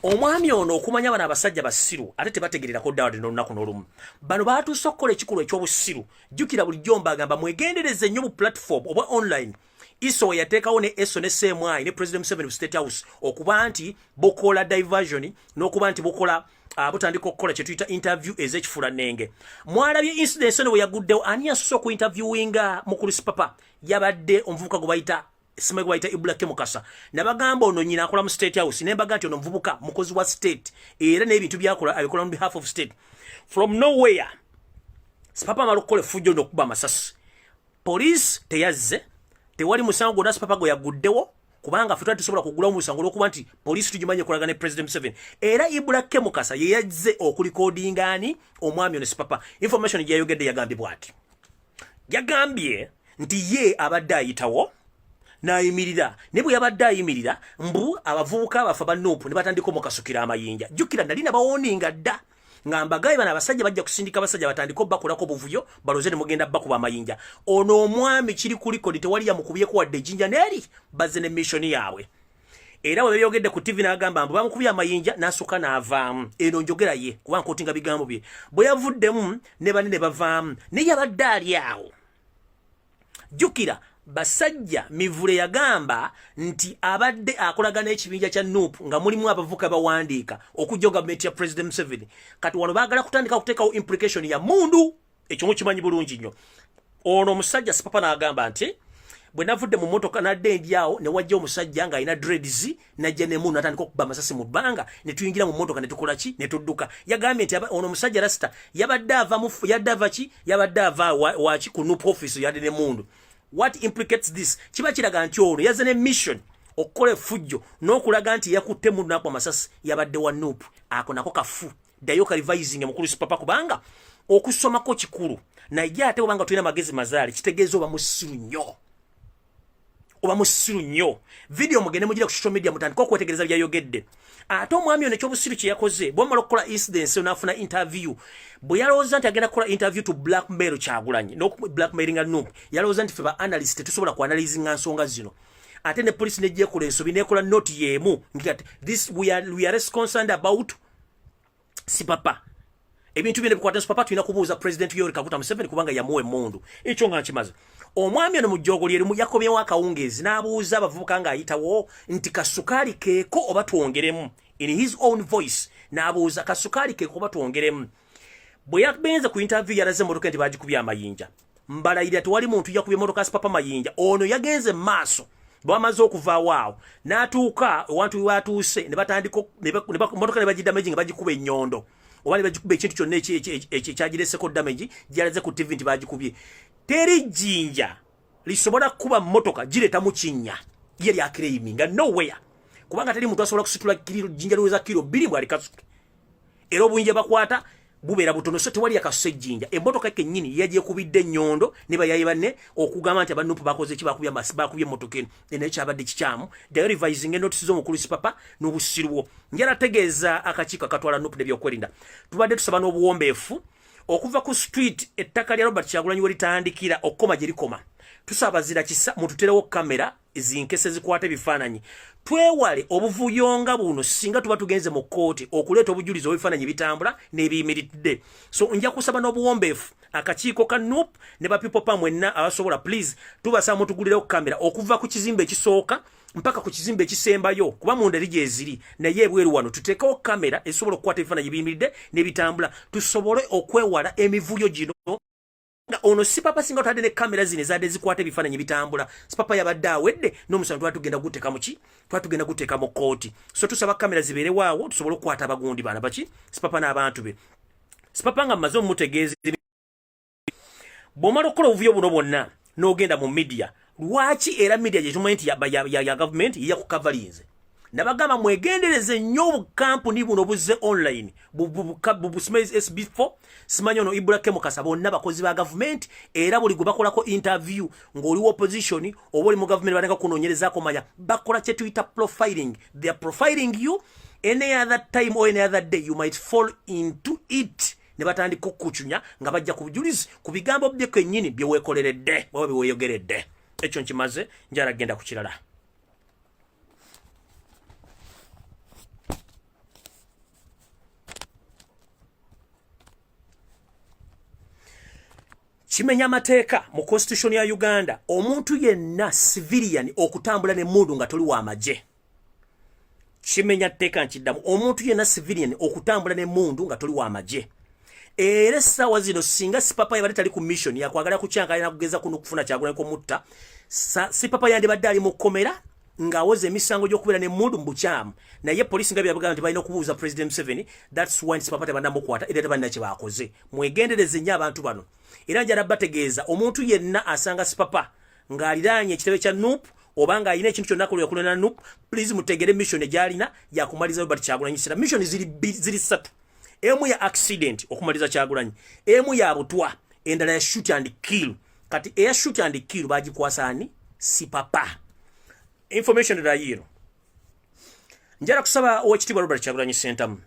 B: Omwami ono okumanya bana abasajja basiru ate tebategererako ddala lino olunaku n'olumu. Bano baatuuse okukola ekikolwa ekyobusiru. Jjukira bulijjo mbagamba mwegendereze nnyo mu platform oba online. Iso yateekawo ne ESO ne CMI ne President Museveni mu State House okuba nti bukola diversion n'okuba nti bukola butandika okukola kye tuyita interview ez'ekifula nnenge. Mwalabye incident eno bwe yaguddewo ani yasusse oku interviewinga Mukulisi Papa yabadde omuvubuka gwe bayita Simego bayita Ibulake Mukasa. Nabagamba ono nyina akola mu State House ne mbaga nti ono muvubuka mukozi wa state era n'ebintu byakola abikola on behalf of state. From nowhere Papa malukola effujjo n'okuba amasasi. Police teyazze tewali musango gwonna Papa gwe yaguddewo kubanga ffe tusobola kugulawo musango olw'okuba nti poliisi tugimanye kulaga ne President Museveni. Era Ibulake Mukasa ye yazze okulikodinga ani omwami ono Papa. Information gye yayogedde yagambye bw'ati. Yagambye nti ye abadde ayitawo n'ayimirira ne bwe yabadde ayimirira mbu abavubuka bafa ba N.U.P ne batandika omukasukira amayinja. Jjukira nali nabawooninga dda ngambagaye bana abasajja bajja kusindika abasajja batandika obbakolako obuvuyo baloze ne mugenda bakuba amayinja. Ono omwami kiri kuliko tewali yamukubyeko wadde ejjinja n'eri bazze ne mission yaabwe. Era bwe byogedde ku TV n'agamba mbu bamukubye amayinja n'asukka n'avaamu. Eno njogera ye kubanga nkotinga bigambo bye. Bwe yavuddemu ne banne ne bavaamu ne yabadde ali awo. Jjukira basajja mivule yagamba nti abadde akolagana ekibinja kya N.U.P nga mulimu abavuka bawandiika okujja gavumenti ya President Museveni. Kati wano baagala kutandika kuteekawo implication ya mundu ekyo mukimanyi bulungi nnyo. Ono omusajja Papa n'agamba nti bwe navudde mu mmotoka nadde ndyawo ne wajja omusajja ng'alina dreads najja ne mundu natandika okuba amasasi mu bbanga ne tuyingira mu mmotoka ne tukola ki ne tudduka. Yagambye nti ono omusajja Rasta yabadde ava waki ku N.U.P office yadde ne mundu. What implicates this? Kiba kiraga nti ono yazze ne mission okukola effujjo n'okulaga nti yakutte mundu n'akwa amasasi yabadde wa N.U.P. Ako nako kafu ddayo ka revising Mukulisi Papa kubanga okusomako kikulu naye ate obanga tulina magezi mazaali kitegeeza oba musiru nnyo. Video mugende mugira ku social media mutandika okwetegereza byayogedde. Ate omwami ono ekyobusiru kye yakoze bw'amala okukola incidents n'afuna interview bwe yalowooza nti agenda kukola interview to blackmail Kyagulanyi blackmailinga N.U.P yalowooza nti ffe ba analyst tetusobola ku analyzinga nsonga zino. Ate ne police nejja ekola ensobi n'ekola note yeemu nti this we are less concerned about Papa. Ebintu bino bikwata Papa tulina kubuuza President Yoweri Kaguta Museveni kubanga yamuwa emmundu. Ekyo nga nkimaze. Omwami ono mu jjogoli erimu yakobyewo akawungeezi n'abuuza abavubuka ng'ayitawo nti kasukaali keeko oba twongeremu. In his own voice n'abuuza kasukaali keeko oba twongeremu. Bwe yabenze ku interview yalaze emmotoka nti baagikubye amayinja. Mbalayira tewali muntu yakubye emmotoka Papa mayinja. Ono yagenze maaso bwamaze okuvaawo awo n'atuuka ewantu watuuse ne batandika emmotoka ne bagidda damage nga bagikuba ennyondo oba ne bagikuba ekintu kyonna ekyagiresseko damage gyalaze ku TV nti bagikubye. Teri jjinja lisobola kuba mmotoka gireeta mu kinnya ye lya claiminga nowhere kubanga teri muntu asobola kusitula jjinja liweza kilo 2 bwalikasuke era obuyinja bakwata bubeera butono so tewali akasusse jjinja. Emmotoka kennyini yagyekubidde ennyondo ne bayaye banne okugamba nti N.U.P bakoze ki bakubye emmotoka eno naye kyabadde kikyamu. Ddayo revising enotisi z'Omukulisi Papa n'obusiru bwo. Njala tegeeza akakiiko akatwala N.U.P n'ebyokwerinda tubadde tusaba n'obuwombeefu okuva ku street ettaka lya Robert Kyagulanyi walitandikira okoma gye likoma tusabazira kisa mututerewo kamera zinkese zikwata ebifaananyi twewale obuvuyonga buno singa tuba tugenze mu kooti okuleeta obujulizi obw'ebifaananyi bitambula n'ebiyimiridde so nja kusaba n'obuwombeefu akakiiko ka N.U.P ne ba people pa mwenna abasobola please tubasaba mutugulirewo kamera okuva ku kizimbe ekisooka mpaka ku kizimbe ekisembayo kuba munda eri gyeziri naye ebweru wano tuteekawo kamera esobola okukwata ebifaananyi biyimiridde n'ebitambula tusobole okwewala emivuyo gino ono si papa singa otadde ne kamera zino ezadde zikwata ebifaananyi bitambula si papa yabadde awedde n'omusango twatugenda guteeka muki twatugenda guteeka mu kooti so tusaba kamera zibeerewaawo tusobole okukwata abagundi baana baki si papa n'abantu be si papa nga mmaze omumutegeeza bw'omala okukola obuvuyo buno bwonna n'ogenda mu media lwaki era media gye tumanyi nti ya government yakukavalinze nabagamba mwegendereze nnyo obukampuni buno buzze online busmaiz SB4 simanyi ono Ibrahim Mukasa bonna bakozi ba government era buli gwe bakolako interview ng'oli opposition oba oli mu government batandika kunoonyerezaako manya bakola kye tuyita profiling they are profiling you any other time or any other day you might fall into it ne batandika okukucunya nga bajja ku bujulizi ku bigambo bye kennyini bye weekoleredde oba bye weeyogeredde ekyo nkimaze njala genda ku kirala kimenya amateeka mu constitution ya Uganda omuntu yenna civilian okutambula ne mundu nga toli wa maje kimenya tteeka nkiddamu omuntu yenna civilian okutambula ne mundu nga toli wa maje era essaawa zino singa si papa yabadde tali ku mission yakwagala kukyanga alina kugeza kuno kufuna Kyagulanyi ko mutta si papa yandibadde ali mu kkomera ng'awoza emisango gy'okubeera ne mundu mu bukyamu naye polisi nga byabagamba nti balina okubuuza President Museveni that's why si papa tebannamukwata era tebalina kye baakoze mwegendereze nnyo abantu bano era njala bategeeza omuntu yenna asanga si papa ng'aliraanye ekitebe kya N.U.P oba ng'alina ekintu kyonna kulwana na N.U.P please mutegere mission egyalina yakumaliza Robert Kyagulanyi kisera mission ziri ssatu emu ya accident okumaliza Kyagulanyi emu ya butwa endala ya shoot and kill kati eya shoot and kill bagikwasa ani si papa information dayiro njala kusaba owekitiibwa Robert Kyagulanyi Sentamu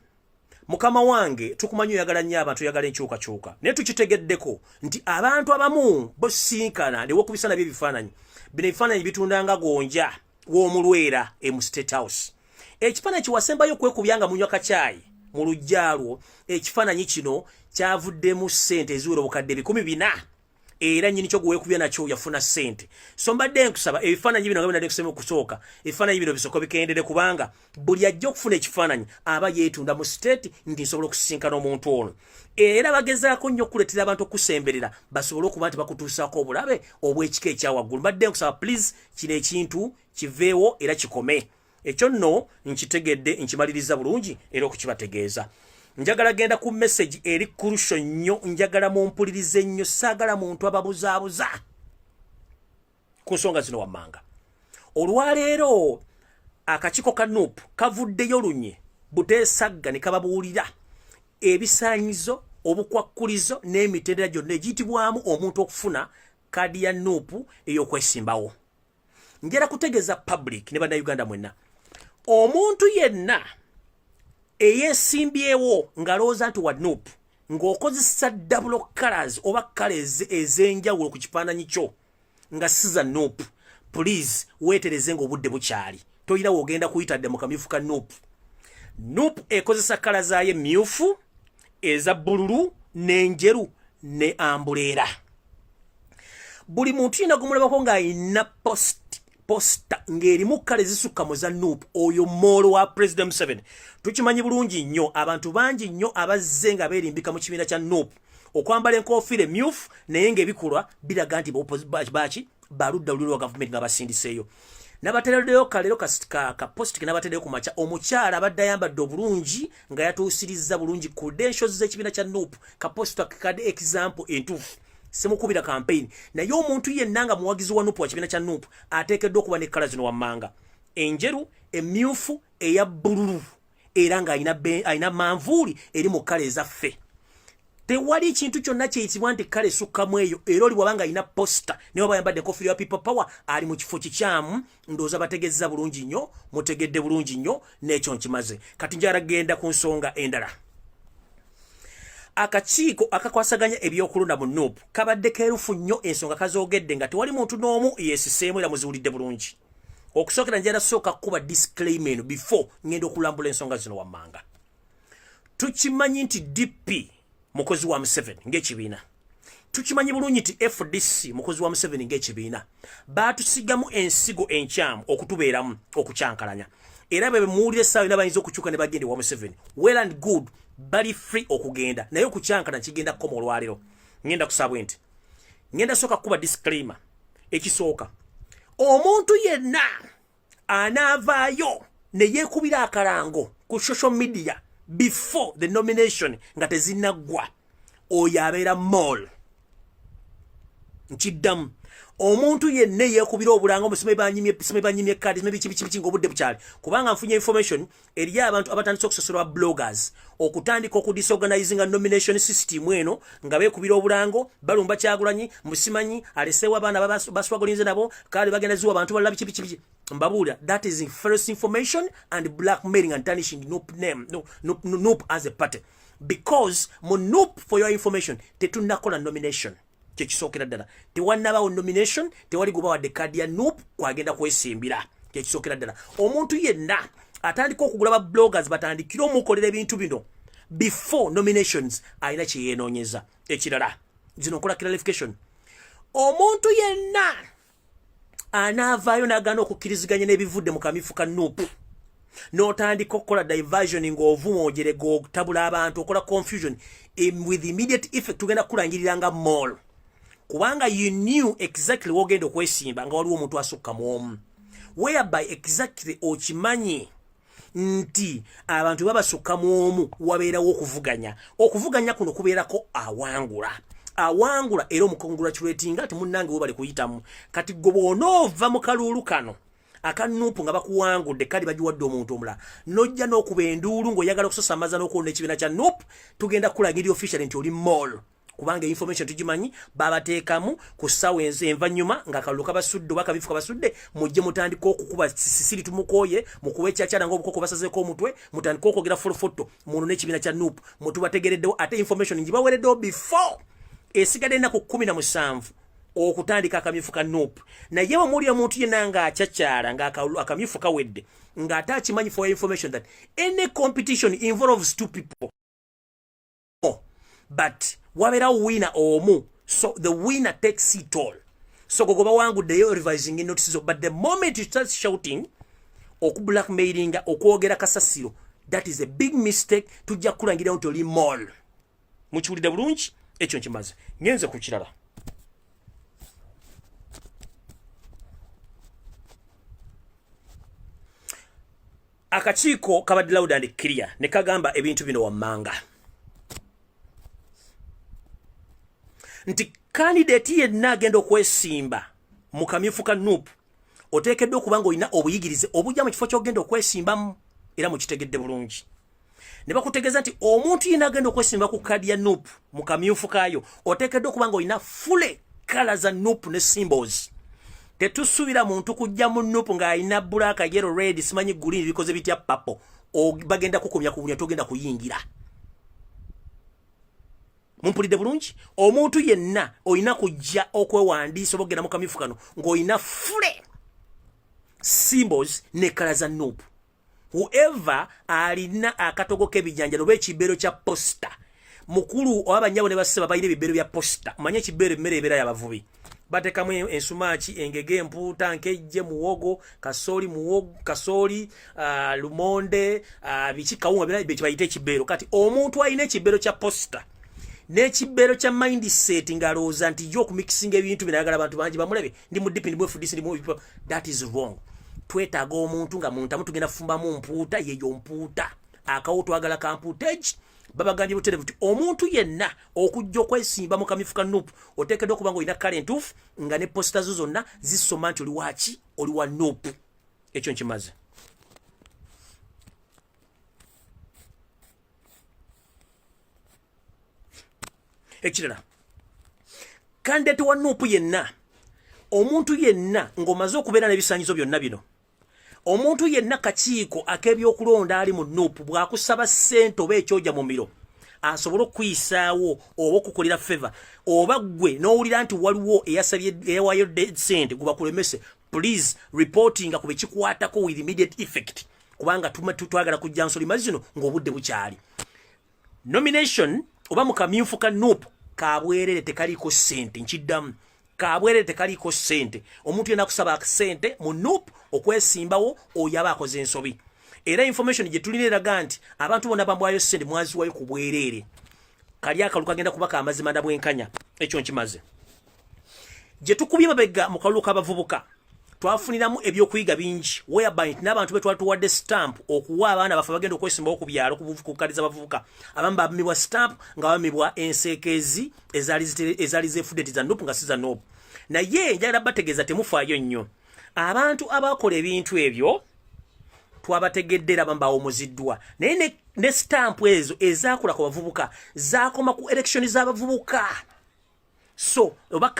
B: mukama wange tukumanyi oyagala nnyo abantu oyagala enkyukakyuka naye tukitegeddeko nti abantu abamu bosinkana ne wokubisana by'ebifaananyi bino ebifaananyi bitundanga gonja w'omulwera mu State House ekifaananyi kiwasembayo okwekubyanga munywa kacaayi mu lujjaalwo ekifaananyi kino kyavuddemu ssente eziwera obukadde 400 era nyini kyo gweekubya nakyo yafuna ssente so mbadde nkusaba ebifaananyi bino nga binadde kusema okusooka ebifaananyi bino bisoko bikendere kubanga buli ajja okufuna ekifaananyi aba yeetunda mu state nti nsobola okusisinkana omuntu ono era bagezaako nnyo okuleetera abantu okusemberera basobole okuba nti bakutuusaako obulabe obw'ekika ekyawaggulu mbadde nkusaba please kino ekintu kiveewo era kikome ekyo nno nkitegedde nkimaliriza bulungi era okukibategeeza njagala genda ku message eri kurusho nnyo njagala mumpulirize nnyo saagala muntu ababuzaabuza ku nsonga zino wammanga olwaleero akakiiko ka N.U.P kavuddeyo lunye buteesagga ne kababuulira ebisaanyizo obukwakkulizo n'emitendera gyonna egiyitibwamu omuntu okufuna kaadi ya N.U.P ey'okwesimbawo njala kutegeeza public ne bannayuganda mwenna omuntu yenna eyesimbyewo ngalooza nti wa N.U.P ng'okozesa double colors oba colors ez'enjawulo ku kifaananyi kyo nga siza N.U.P please weetereze ng'obudde bukyali toyira wogenda kuyitadde mu kamyufu ka N.U.P N.U.P ekozesa kala zaayo emmyufu eza bbululu n'enjeru ne ambuleera buli muntu yina gumulabako ng'ayina posta ng'erimu kale ezisukka mu za N.U.P oyo moolo wa President Museveni tukimanyi bulungi nnyo abantu bangi nnyo abazze nga beerimbika mu kibiina kya N.U.P okwambala enkofiira emmyufu naye ng'ebikolwa biraga nti baki baludda luli lwa gavumenti nga basindiseeyo nabateereddeyo kalero ka post ke nabateereddeyo ku makya omukyala abadde ayambadde obulungi nga yatuusirizza bulungi credentials z'ekibiina kya N.U.P ka post kadde example entuufu semukubira campaign naye omuntu yenna nga muwagizi wa N.U.P wa kibiina kya N.U.P ateekeddwa okuba ne kala zino wammanga enjeru emmyufu eya bbululu era nga ayina manvuuli eri mu kala ezaffe tewali ekintu kyonna kyeyitibwa nti kale esukkamu eyo era oli bwabanga alina posta naye oba yambadde enkofiira ya people power ali mu kifo kikyamu ndowooza bategezza bulungi nnyo mutegedde bulungi nnyo n'ekyo nkimaze kati njala genda ku nsonga endala akakiiko akakwasaganya ebyokulonda mu N.U.P kabadde keerufu nnyo ensonga kazoogedde nga tewali muntu n'omu yeesiseemu era muziwulidde bulungi. Okusookera njala sooka kuba disclaimer eno before ngenda okulambula ensonga zino wammanga. Tukimanyi nti DP mukozi wa Museveni ng'ekibiina. Tukimanyi bulungi nti FDC mukozi wa Museveni ng'ekibiina. Baatusigamu ensigo enkyamu okutubeeramu okukyankalanya. Era bwe muwulira essaawa ina bayinza okukyuka ne bagende wa Museveni. Well and good, bali free okugenda. Naye okukyankalanya kigenda kukoma olwaleero. Ngenda kusaba nti. Ngenda sooka kuba disclaimer. Ekisooka. Omuntu yenna anaavaayo ne yeekubira akalango ku social media before the nomination nga tezinnaggwa oyo abeera mall. Nkiddamu. Omuntu yenna yeekubira obulango musime banyimye kadi biki ng'obudde bukyali kubanga nfunye information eri abantu abatandise okusosolwa bloggers okutandika okudisorganizinga nomination system eno nga beekubira obulango balumba Kyagulanyi musimanyi aleseewo abaana baswagolinze nabo kale bagenda ziwa abantu balala biki mbabuulira that is false information and blackmailing and tarnishing N.U.P as a party because mu N.U.P for your information tetunnakola nomination. Kyekisookera ddala tewannabaawo nomination tewali guba wadde kadi ya N.U.P kwagenda kwesimbira. Kyekisookera ddala omuntu yenna atandika okugula ba bloggers batandikira omukolera ebintu bino before nominations alina kye yeenoonyeza. Ekirala zino nkola clarification. Omuntu yenna anaavaayo n'agaana okukkiriziganya n'ebivudde mu kamifu ka N.U.P n'otandika okukola diversion ng'ovuma ogerega otabula abantu okola confusion with immediate effect tugenda kukulangiriranga mall. Kubanga you knew exactly wogenda okwesimba nga waliwo omuntu asukka mu omu. Whereby exactly okimanyi nti abantu babasukka mu omu wabeerawo okuvuganya. Okuvuganya kuno kubeerako awangula. Awangula era omukongratulatinga ati munnange we bali kuyitamu. Kati gwe bw'onoova mu kaluulu kano aka N.U.P nga bakuwangudde kadi bagiwadde omuntu omulala nojja n'okuba enduulu ng'oyagala okusosamaza n'okwona ekibiina kya N.U.P tugenda kulangirira officially nti oli mall. Kubanga information tugimanyi babateekamu ku ssaawa envanyuma nga akalulu kabasudde oba akabifu kabasudde mujje mutandika okukuba sisiri tumukooye mukuba ekyakyala ng'obukoko basazeeko omutwe mutandika okwogera folofoto muno n'ekibiina kya N.U.P mutubategereddewo ate information ngibaweereddewo before esigadde ennaku 17 okutandika akamyufu ka N.U.P naye omuli omuntu yenna nga akyakyala nga akamyufu kawedde nga ate akimanyi for information that any competition involves two people but wabeerawo winner omu so the winner takes it all. So gogoba wanguddeyo revising in notices but the moment you start shouting okublackmailinga okwogera kasasiro that is a big mistake tujja kulangira nti oli mall. Mukiwulidde bulungi ekyo nkimaze ngenze ku kirala. Akakiiko kabadde loud and clear ne kagamba ebintu bino wammanga nti candidate yenna agenda okwesimba mu kamyufu ka N.U.P oteekeddwa okuba ng'olina obuyigirize obujja mu kifo ky'ogenda okwesimbamu era mukitegedde bulungi. Ne bakutegeeza nti omuntu yenna agenda okwesimba ku kadi ya N.U.P mu kamyufu kaayo oteekeddwa okuba ng'olina fule kala za N.U.P ne symbols. Tetusuubira muntu kujja mu N.U.P ng'alina black, yellow, red, simanyi green bikoze bitya purple bagenda kukomya ku bunya togenda kuyingira. Mumpulidde bulungi omuntu yenna olina kujja okwewandiisa obogenda mu kamyufu kano ng'olina fule symbols ne kala za N.U.P. Whoever alina akatogo k'ebijanjalo oba ekibeero kya posta mukulu oba banyabo ne basseba balina ebibeero bya posta manye ekibeero emmere ebeera y'abavubi batekamu ensumaaki engege empuuta nkejje muwogo kasooli lumonde biki kawunga bye kibayita ekibeero. Kati omuntu alina ekibeero kya posta n'ekibeero kya mindset ng'alowooza nti yo okumixinga ebintu binayagala abantu bangi bamulabe ndi mu DP ndi mu FDC ndi mu UP, that is wrong. Twetaaga omuntu nga muntamu tugenda fumbamu mpuuta yeyo mpuuta akawo twagala ka mpuutage babagambye buterevu nti omuntu yenna okujja okwesimba mu kamyufu ka N.U.P oteekeddwa okuba ng'olina kale entuufu nga ne posita zo zonna zisoma nti oli waki oli wa N.U.P. Ekyo nkimaze. Ekirala candidate wa N.U.P yenna omuntu yenna ng'omaze okubeera n'ebisaanyizo byonna bino omuntu yenna kakiiko ak'ebyokulonda ali mu N.U.P bw'akusaba ssente oba ekyojja mu miro asobola okuyisaawo oba okukolera favor oba gwe n'owulira nti waliwo eyawayo sente gwe bakulemese, please reportinga ku bekikwatako with immediate effect, kubanga twagala kujja nsoli mazi zino ng'obudde bukyali. Nomination oba mu kamyufu ka N.U.P kabwerere tekaliko sente, nkiddamu kabwerere tekaliko sente. Omuntu yena kusaba sente mu N.U.P okwesimbawo oyaba akoze ensobi. Era information gye tulina eraga nti abantu bonna bambwayo sente mwaziwayo ku bwerere. Kali akalu kagenda kubaka amazima ndabwenkanya, ekyo nkimaze. Gye tukubye mabega mu kalulu k'abavubuka twafuniramu ebyokuyiga bingi, whereby n'abantu betwali tuwadde stamp okuwa abaana bafe bagenda okwesimbawo ku byalo kukaliza abavubuka. Abamu bamibwa stamp nga bamibwa enseekezi ezaali zeefudde za N.U.P nga si za N.U.P. Naye njagala bategeeza temufaayo nnyo. Abantu abakola ebintu ebyo twabategedde era bambawumuziddwa. Naye ne stamp ezo ezaakola ku bavubuka zaakoma ku election z'abavubuka. So oba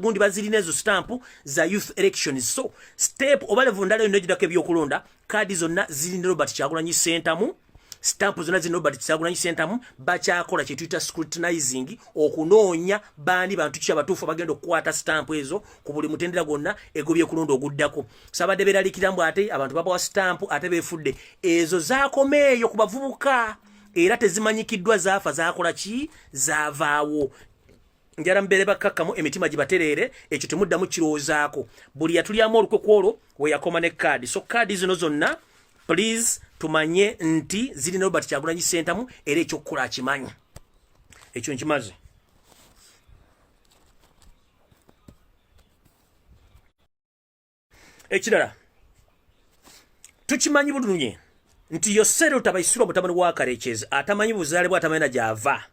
B: gundi bazirina ezo stamp za youth elections. So step oba level ndala yonojidako ebyokulonda kadi zonna zirina Robert Kyagulanyi Center, stamp zonna zirina Robert Kyagulanyi Center, bakyakola kye tuyita scrutinizing, okunoonya bandi bantu ki abatuufu bagenda okukwata stamp ezo ku buli mutendera gwonna egw'ebyokulonda oguddako. Sabadde beeraliikiramu ate abantu babawa stamp ate beefudde. Ezo zaakomeeyo ku bavubuka era tezimanyikiddwa zaafa zaakola ki zaavaawo. Njara mbere bakakkamu emitima gibaterere, ekyo temuddamu kirowoozaako. Buli yatulyamu olukwe kwolwo we yakoma ne kaadi. So kaadi zino zonna please tumanye nti zirina Robert Kyagulanyi Center era ekyokukola akimanyi. Ekyo nkimaze. Ekirala tukimanyi bulunye nti Yosero tabayisirwa mutabani wa Karekyezi atamanyi buzaale bwa atamanyi na gyava.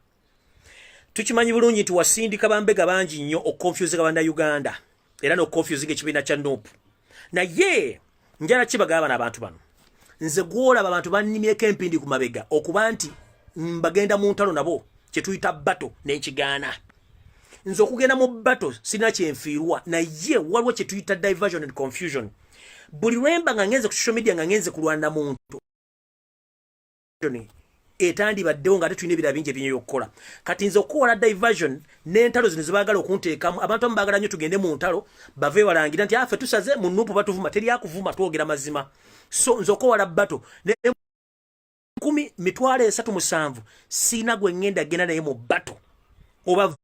B: Tukimanyi bulungi nti wasindika bambega bangi nnyo okonfuse gabanda Uganda era n'okonfuse ekibiina kya N.U.P. Naye njala kibagaba n'abantu bano nze gwolaba abantu bannimyeko empindi ku mabega okuba nti mbagenda mu ntalo nabo kye tuyita bato n'ekigaana. Nze okugenda mu bato sirina kyenfiirwa, naye waliwo kye tuyita diversion and confusion. Buli lwemba nga ngenze ku social media nga ngenze kulwana muntu etandi baddewo nga tetulina ebira bingi ebinyo okukola. Kati nze okukola diversion n'entalo zino zebaagala okunteekamu, abantu abamu baagala nnyo tugende mu ntalo bave balangira nti afe tusaze mu N.U.P batuvuma, teri akuvuma twogera mazima. So nze okukola bato ne 1,370 sina gwe ngenda genda naye mu bato oba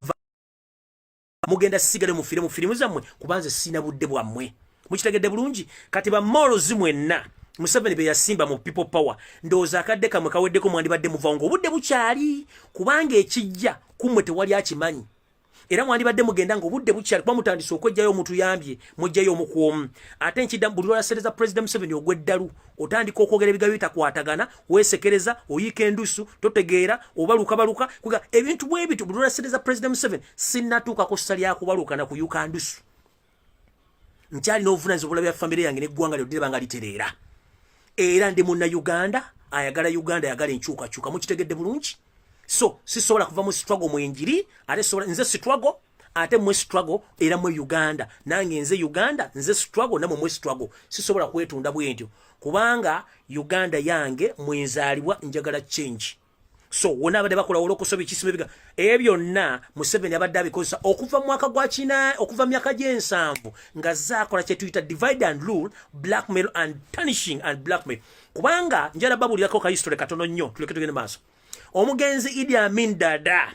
B: mugenda sigale mu firimu zammwe kubanze sina budde bwammwe. Mukitegedde bulungi. Kati ba morals mwenna Museveni be yasimba mu people power ndooza akadde kamwe kaweddeko mwandibadde muvango obudde bukyali kubanga ekijja kumwe tewali akimanyi. Era mwandibadde mugenda ngo obudde bukyali kuba mutandise okwejjayo omuntu yambye mujjayo omukwomu. Ate nkidda buli lwasereza President Museveni ogweddalu otandika okwogera ebigambo bitakwatagana weesekereza oyiika endusu totegeera obaluka kuga ebintu bwe bitu buli lwasereza President Museveni sinnatuuka ku ssa lyakubaluka na kuyuka ndusu. Nkyali n'obuvunaanyizibwa bya famire yange n'eggwanga lyo banga litereera. Era ndi munna Uganda ayagala Uganda ayagala enkyukakyuka. Mukitegedde bulungi. So sisobola kuva mu struggle mu injiri ate sobola nze struggle ate mwe struggle era mu Uganda nange nze Uganda nze struggle na mwe struggle. Sisobola kwetunda bwentyo kubanga Uganda yange mwenzaalibwa njagala change. So wona abadde bakola olokoso bikisime biga ebyo na Museveni abadde abikosa okuva mwaka gwa China okuva myaka gyensanvu nga zakola kye tuyita divide and rule, blackmail and punishing and blackmail. Kubanga njala babulirako ka history katono nnyo tuleke tugende maaso. Omugenzi Idi Amin Dada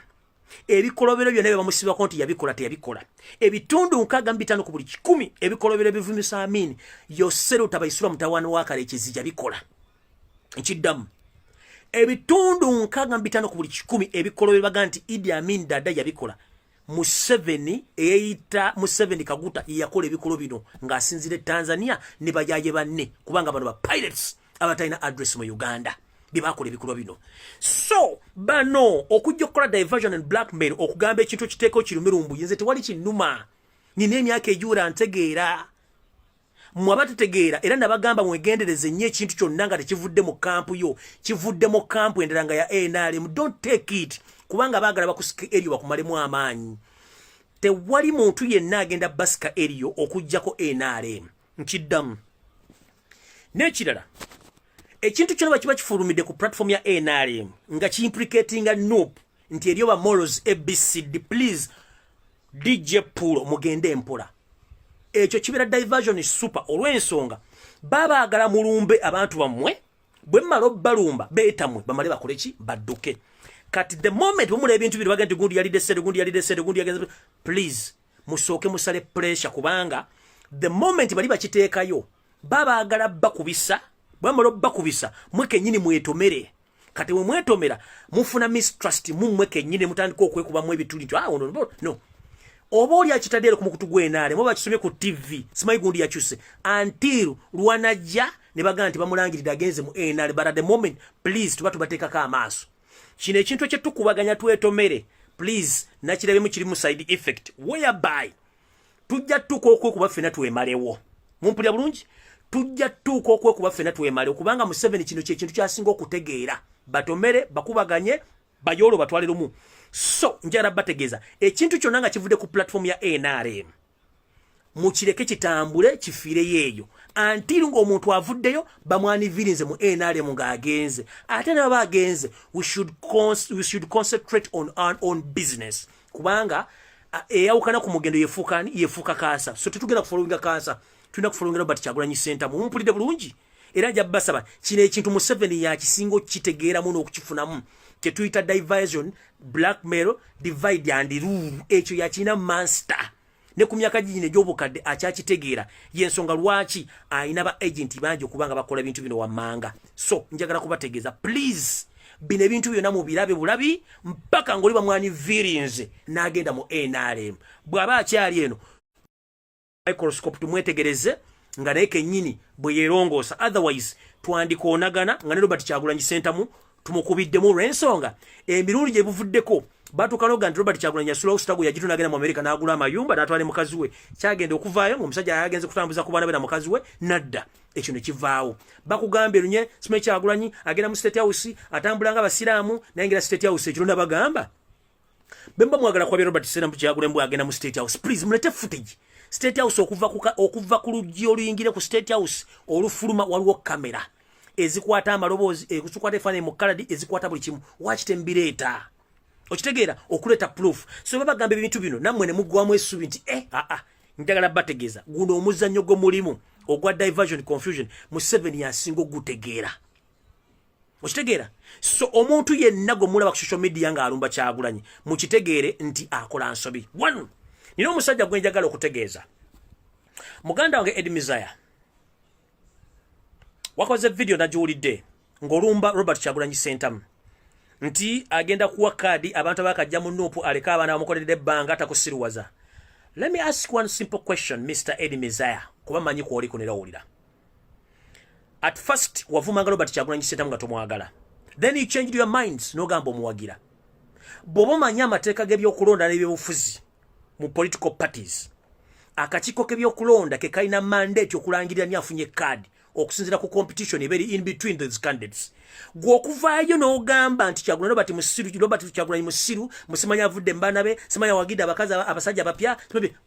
B: ebikolobero byonna bamusiba konti yabikola teyabikola. Ebitundu 65 ku buli 10 ebikolobero bivumisa Amin Yosero tabayisura mutawano wa Karekyezi yabikola. Nkiddamu ebitundu 65 ku buli 10 ebikolobero baga nti Idi Amin Dada yabikola. Museveni eyita Museveni Kaguta yakola ebikolo bino ng'asinzire Tanzania ne bajaje banne kubanga bano ba pirates abatayina address mu Uganda bibakola ebikolo bino. So bano okujja okukola diversion and blackmail okugamba ekintu kiteeko kirumirumbu yenze tewali kinuma nina emyaka ejura ntegeera mwabategeera era nabagamba mwegendereze nnyo ekintu kyonna nga tekivudde mu kampu yo kivudde mu kampu endera nga ya NRM. Don't take it kubanga baagala bakusika eriyo bakumalemu amaanyi. Tewali muntu yenna agenda basika eriyo okujjako NRM. Nkiddamu n'ekirala ekintu kyona bakiba kifulumidde ku platform ya NRM nga implicating N.U.P nti eriyo ba morals ABCD. Please DJ Pulo mugende mpola, ekyo kibera diversion is super olw'ensonga babaagala mulumbe abantu bamwe bwe mmalo balumba beetamwe bamale bakole ki badduke. Kati the moment bumula ebintu biri bagende gundi yali desede gundi yali desede gundi yagenze, please musooke musale pressure kubanga the moment bali bakiteekayo babaagala bakubisa bwe mmalo bakubisa mweke nyini mwetomere. Kati we mwetomera mufuna mistrust mumwe kenyine mutandika okwekuba mu ebituli no oba oli akitadde ku mukutu gwenale moba kisomye ku TV simayi gundi yakyuse until Rwanaja ne bagamba nti bamulangirira agenze mu NRM. But at the moment please tuba tubateekako amaaso. Kino ekintu ekyetukubaganya twetomere please nakirabemu kirimu side effect whereby tujja tuuka okwekuba ffena twemalewo. Mumpulira bulungi? Tujja tuuka okwekuba ffena twemalewo kubanga mu 7 kino kyekintu kyasinga okutegeera batomere bakubaganye bayolo batwale lumu. So njara bategeza ekintu kyonna nga kivudde ku platform ya NRM mukireke kitambule kifire yeyo until ng'omuntu avuddeyo bamwanivirinze mu NRM ng'agenze. Ate nabo bagenze we should concentrate on our own business kubanga eyawukana ku mugendo yefuuka kaasa. So tetugenda kufolowinga kaasa, tulina kufolowinga Robert Kyagulanyi Center. Mumpulidde bulungi? Era nja basaba kino ekintu mu 7 ya kisingo kitegeeramu n'okukifunamu kyetuyita diversion, blackmail, divide and rule. Ekyo yakina master ne ku myaka gino egy'obukadde akyakitegeera yensonga lwaki ayina ba agent bangi okubanga bakola ebintu bino wammanga. So njagala kubategeeza please bino ebintu byonna mu birabe bulabi mpaka ng'oli bamwanivirinze n'agenda mu NRM. Bw'aba akyali eno microscope tumwetegereze nga naye kennyini bwe yeerongoosa, otherwise twandikoonagana nga ne Robert Kyagulanyi Center mu tumukubiddemu olw'ensonga emirundi gye buvuddeko batukanoga nti Robert Kyagulanyi yasulawo sitago yajitu n'agenda mu America n'agula amayumba n'atwala mukazi we. Kyagenda okuvaayo ng'omusajja yagenze kutambuza ku baana be na mukazi we nadda ekyo ne kivaawo. Bakugambye lunye Simanyi Kyagulanyi agenda mu State House atambula ng'Abasiraamu nayingira State House ekiro nabagamba bemba mwagala kwabya Robert Kyagulanyi agenda mu State House. Please mulete footage State House okuva ku luggi oluyingire ku State House olufuluma waliwo kamera ezikwata amaloboozi ezikwata efaananyi mu kaladi ezikwata buli kimu wakitembireeta okitegeera okuleeta proof. So babagamba ebintu bino nammwe ne muggwamu essuubi nti njagala bategeeza guno omuzannyo gwo mulimu ogwa diversion confusion mu 7 yasinga ogutegeera okitegeera. So omuntu yenna gwe mulaba ku social media ng'alumba Kyagulanyi mukitegeere nti akola nsobi. One, nina omusajja gwe njagala okutegeeza muganda wange Edmizaya wakoze video nagiwulidde ng'olumba Robert Kyagulanyi Center nti agenda kuwa kadi abantu abakajja mu N.U.P aleka abaana bamukoleredde ebbanga atakusiruwaza. Let me ask one simple question Mr. Edmizaya kuba manyi kwoli kunerawulira. At first wavumanga Robert Kyagulanyi Center nga tomwagala, then you changed your minds n'ogamba omuwagira. Bw'oba omanyi amateeka g'ebyokulonda n'ebyobufuzi mu political parties akakiiko k'ebyokulonda ke kalina mandate okulangirira ni afunye kadi okusinzira ku competition eberi in between these candidates. Gwe okuvaayo n'ogamba nti Kyagulanyi Robert Kyagulanyi musiru musimanya avudde mbanabe simanya wagidde abakazi abasajja bapya.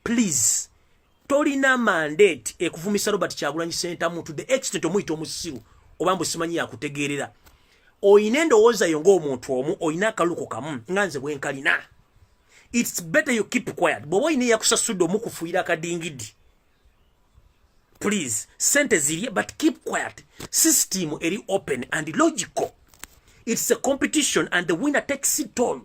B: Please tolina mandate ekuvumisa Robert Kyagulanyi Center to the extent omuyita omusiru oba mbu simanyi yakutegeerera. Oyina endowooza yo ng'omuntu omu oyina akaluko kamu nga nze bwe nkalina. It's better you keep quiet. Bw'oba oyina eyakusasudde omukufuuyira akadingidi please sente ziri but keep quiet. System eri open and logical. It's a competition and the winner takes it all.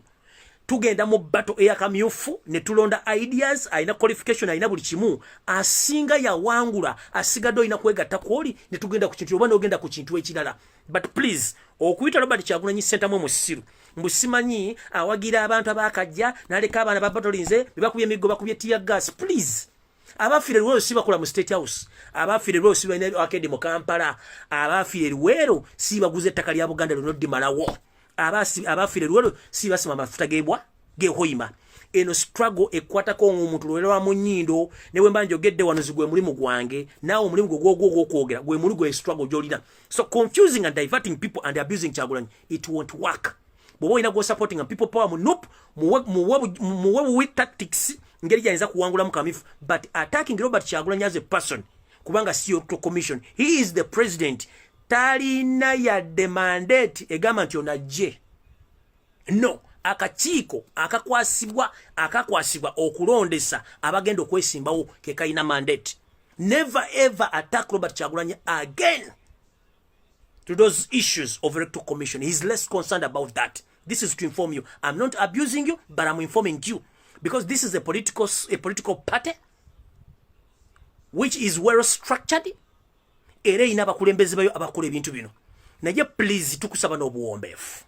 B: Tugenda mu battle eyakamyufu ne tulonda ideas aina qualification aina buli kimu asinga ya wangula asigadde oyina kwegatta kwoli ne tugenda ku kintu oba n'ogenda ku kintu ekirala. But please okuyita Robert Kyagulanyi Center mu musiru mbusimanyi awagira abantu abakajja n'aleka abaana babatolinze bebakubye emiggo bakubye tear gas. Please abafire lwero si bakola mu State House, abafire lwero si balina arcade mu Kampala, abafire lwero si baguze ettaka lya Buganda lino ddimalawo, abafire lwero si basima amafuta gehoima. Eno struggle ekwatako omuntu lwero wa munyindo ne bwe mbanje ogedde wano zigwe mulimu gwange nawo omulimu gwo kwogera gwe mulimu gwe struggle gyolina. So confusing and diverting people and abusing Kyagulanyi, it won't work. Bw'oba ina go supporting and people power mu N.U.P mu weak tactics ngeri jayinza kuwangula mu kamifu, but attacking Robert Kyagulanyi as a person kubanga si your commission, he is the president. talina yadde mandate egamba nti onajje. No, akakiiko akakwasibwa okulondesa abagenda okwesimbawo ke kalina mandate. Never ever attack Robert Kyagulanyi again to those issues of Electoral Commission. He's less concerned about that. This is to inform you. I'm not abusing you, but I'm informing you. Because this is a political party which is well structured. Era ina abakulembeze bayo abakola ebintu bino. Naye please tukusaba n'obuwombeefu.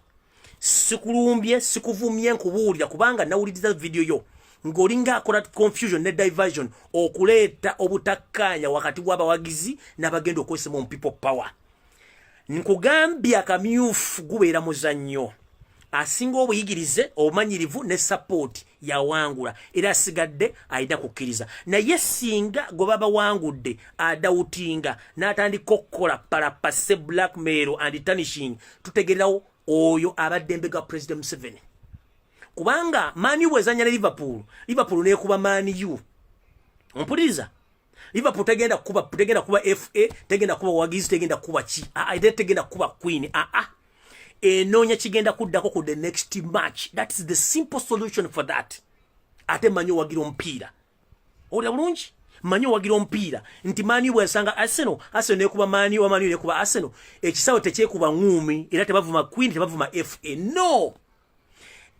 B: Sikulumbye, sikuvumye nkubuulira kubanga nawuliriza video yo. Ngolinga akola confusion ne diversion okuleeta obutakkaanya wakati w'abawagizi n'abagenda okwesa mu people power. Nkugambye akamyufu gubeera muzannyo. Asinga obuyigirize obumanyirivu ne support yawangula era asigadde ayina kukkiriza. Naye singa gwe baba wangudde adawutinga n'atandika okukola parapase blackmail and tarnishing, tutegererawo oyo abadde mbega President Museveni. Kubanga Man U bwezanya ne Liverpool neekuba Man U. Ompuliriza? Liverpool tegenda kuba FA, tegenda kuba wagizi, tegenda kuba chi. Tegenda kuba Queen. Enonya kigenda kuddako ku the next match. That is the simple solution for that. Ate manyo wagira omupiira. Olya bulungi? Manyo wagira omupiira. Nti Man U bwesanga Arsenal neekuba Man U, Man U neekuba Arsenal. Ekisawo tekyekuba ngumi, era tebavuma Queen, tebavuma FA. No!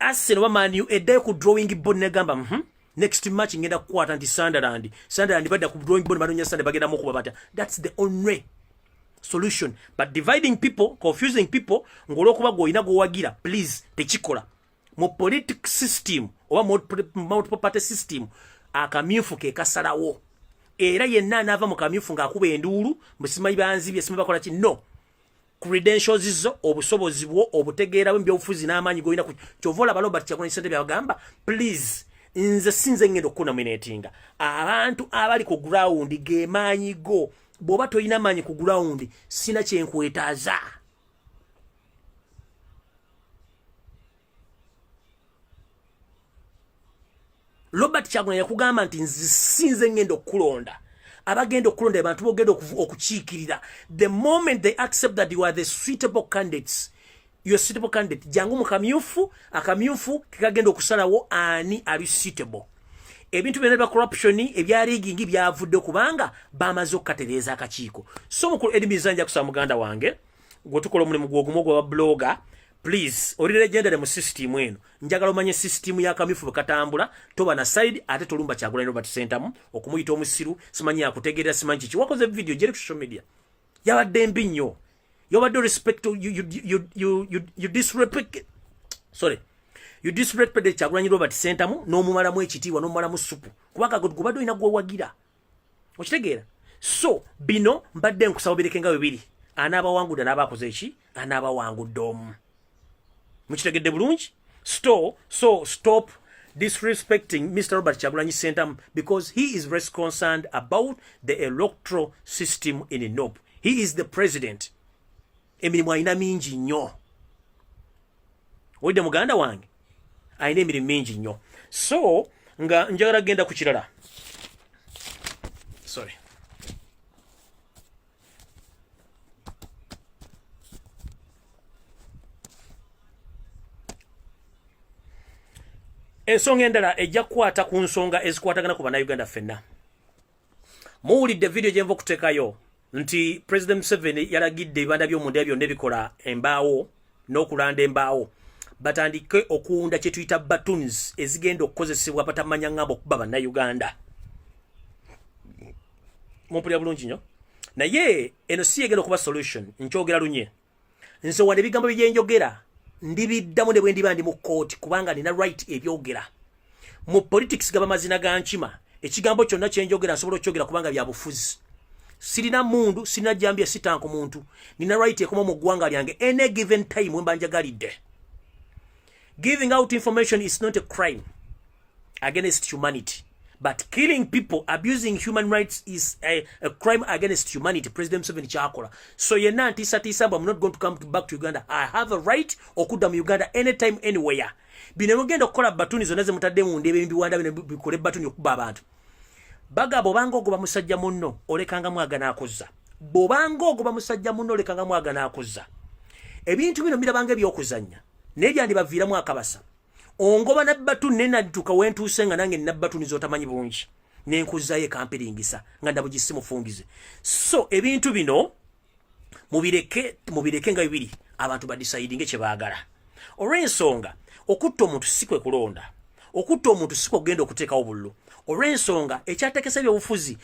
B: Arsenal wa Man U eddayo ku drawing board negamba next match ngenda kukwata nti Sunderland badda ku drawing board banonya Sunday bagenda mu kuba bata. That's the only solution. But dividing people, confusing people, ngolokuba goyina gowagira, please tekikola. Mu political system oba multiple party system akamyufu ke kasalawo. Era yenna anava mu kamyufu ng'akuba enduulu musimanyi banzibye simanyi bakola ki. No. Credentials izo obusobozi bwo obutegeera bw'ebyobufuzi n'amaanyi goyina ku kyovola Robert Kyagulanyi Ssentamu byagamba, please nze sinze ngendo okunominatinga abantu abali ku ground ge maanyi go. Bwoba toyina maanyi ku ground sina kyenkwetaaza. Robert Kyagulanyi yakugamba nti nze sinze ngendo okulonda. Abagenda okulonda abantu bogenda okukiikirira. The moment they accept that you are the suitable candidates, you are suitable candidate, jangu mu akamyufu kikagenda okusalawo ani ali suitable. Ebintu byonna bya corruption ebya rigging byavudde kubanga bamaze okukatereeza akakiiko. So mukulu edimizanja kusaba muganda wange gwe tukola omulimu gw'ogumu gwa blogger, please oli legendary mu system eno. Njagala omanye system ya kamyufu bakatambula toba na side ate tolumba Kyagulanyi Robert Ssentamu okumuyita omusiru simanyi akutegerera simanyi kiki. Wakoze video jeri ku social media yabadde mbi nnyo. Yobadde respect you disrespect you disrespect Kyagulanyi Robert Ssentamu n'omumalamu ekitiibwa n'omumalamu supu kubanga gubadde olina gwewagira okitegeera. So bino mbadde nkusaba birekenga bibiri anaabawangudde n'abaakoze eki anaabawangudde omu. Mukitegedde bulungi? So stop disrespecting Mr. Robert Kyagulanyi Ssentamu because he is less concerned about the electoral system in N.U.P. He is the president. Emirimu alina mingi nnyo. Oyidde muganda wange alina emirimu mingi nnyo. So nga njagala genda ku kirala. Sorry. Ensonga endala ejja kukwata ku nsonga ezikwatagana ku bannayuganda ffenna. Muwulidde video gye nva okuteekayo nti President Museveni yalagidde ebibanda by'omunda byonna ebikola embaawo n'okulanda embaawo batandike okuwunda kye tuyita batons ezigenda okukozesebwa batamanya ngamba okuba bannayuganda. Mumpulira bulungi nnyo. Naye eno si yegenda okuba solution nkyogera lunye. Nze wadde ebigambo bye njogera ndibiddamu ne bwe ndiba ndi mu kooti kubanga nina right ebyogera. Mu politics gaba mazina ga nkima ekigambo kyonna kye njogera nsobola okyogera kubanga bya bufuzi. Sirina mundu, sirina jambya sitanko muntu. Nina right ekoma mu ggwanga lyange any given time wemba njagalidde. Giving out information is not a crime against humanity. But killing people, abusing human rights is a crime against humanity. President Museveni chakola. So yenna antisa I'm not going to come back to Uganda. I have a right okudda mu Uganda anytime anywhere. Bino ngenda okukola batuni zonna ze mutadde mu ndebe mbiwanda bino bikole batuni okuba abantu. Bagabo bango goba musajja munno olekanga mwaga nakozza. bobanga ogoba musajja munno lekanga mwagana akuzza ebintu bino birabanga ebyokuzanya n'ebyandi baviiramu akabasa ongoba nabbatu nenadduka wentuuse nga nange nabbatu nizotamanyi bulungi nenkuzzayo ekampiringisa nga ndabugisi mufungize so ebintu bino mubireke nga bibiri abantu badecide kye baagala olw'ensonga okutta omuntu si kwe kulonda okutta omuntu si kugenda okuteekawo bululu olw'ensonga ekyatekesa ebyobufuzi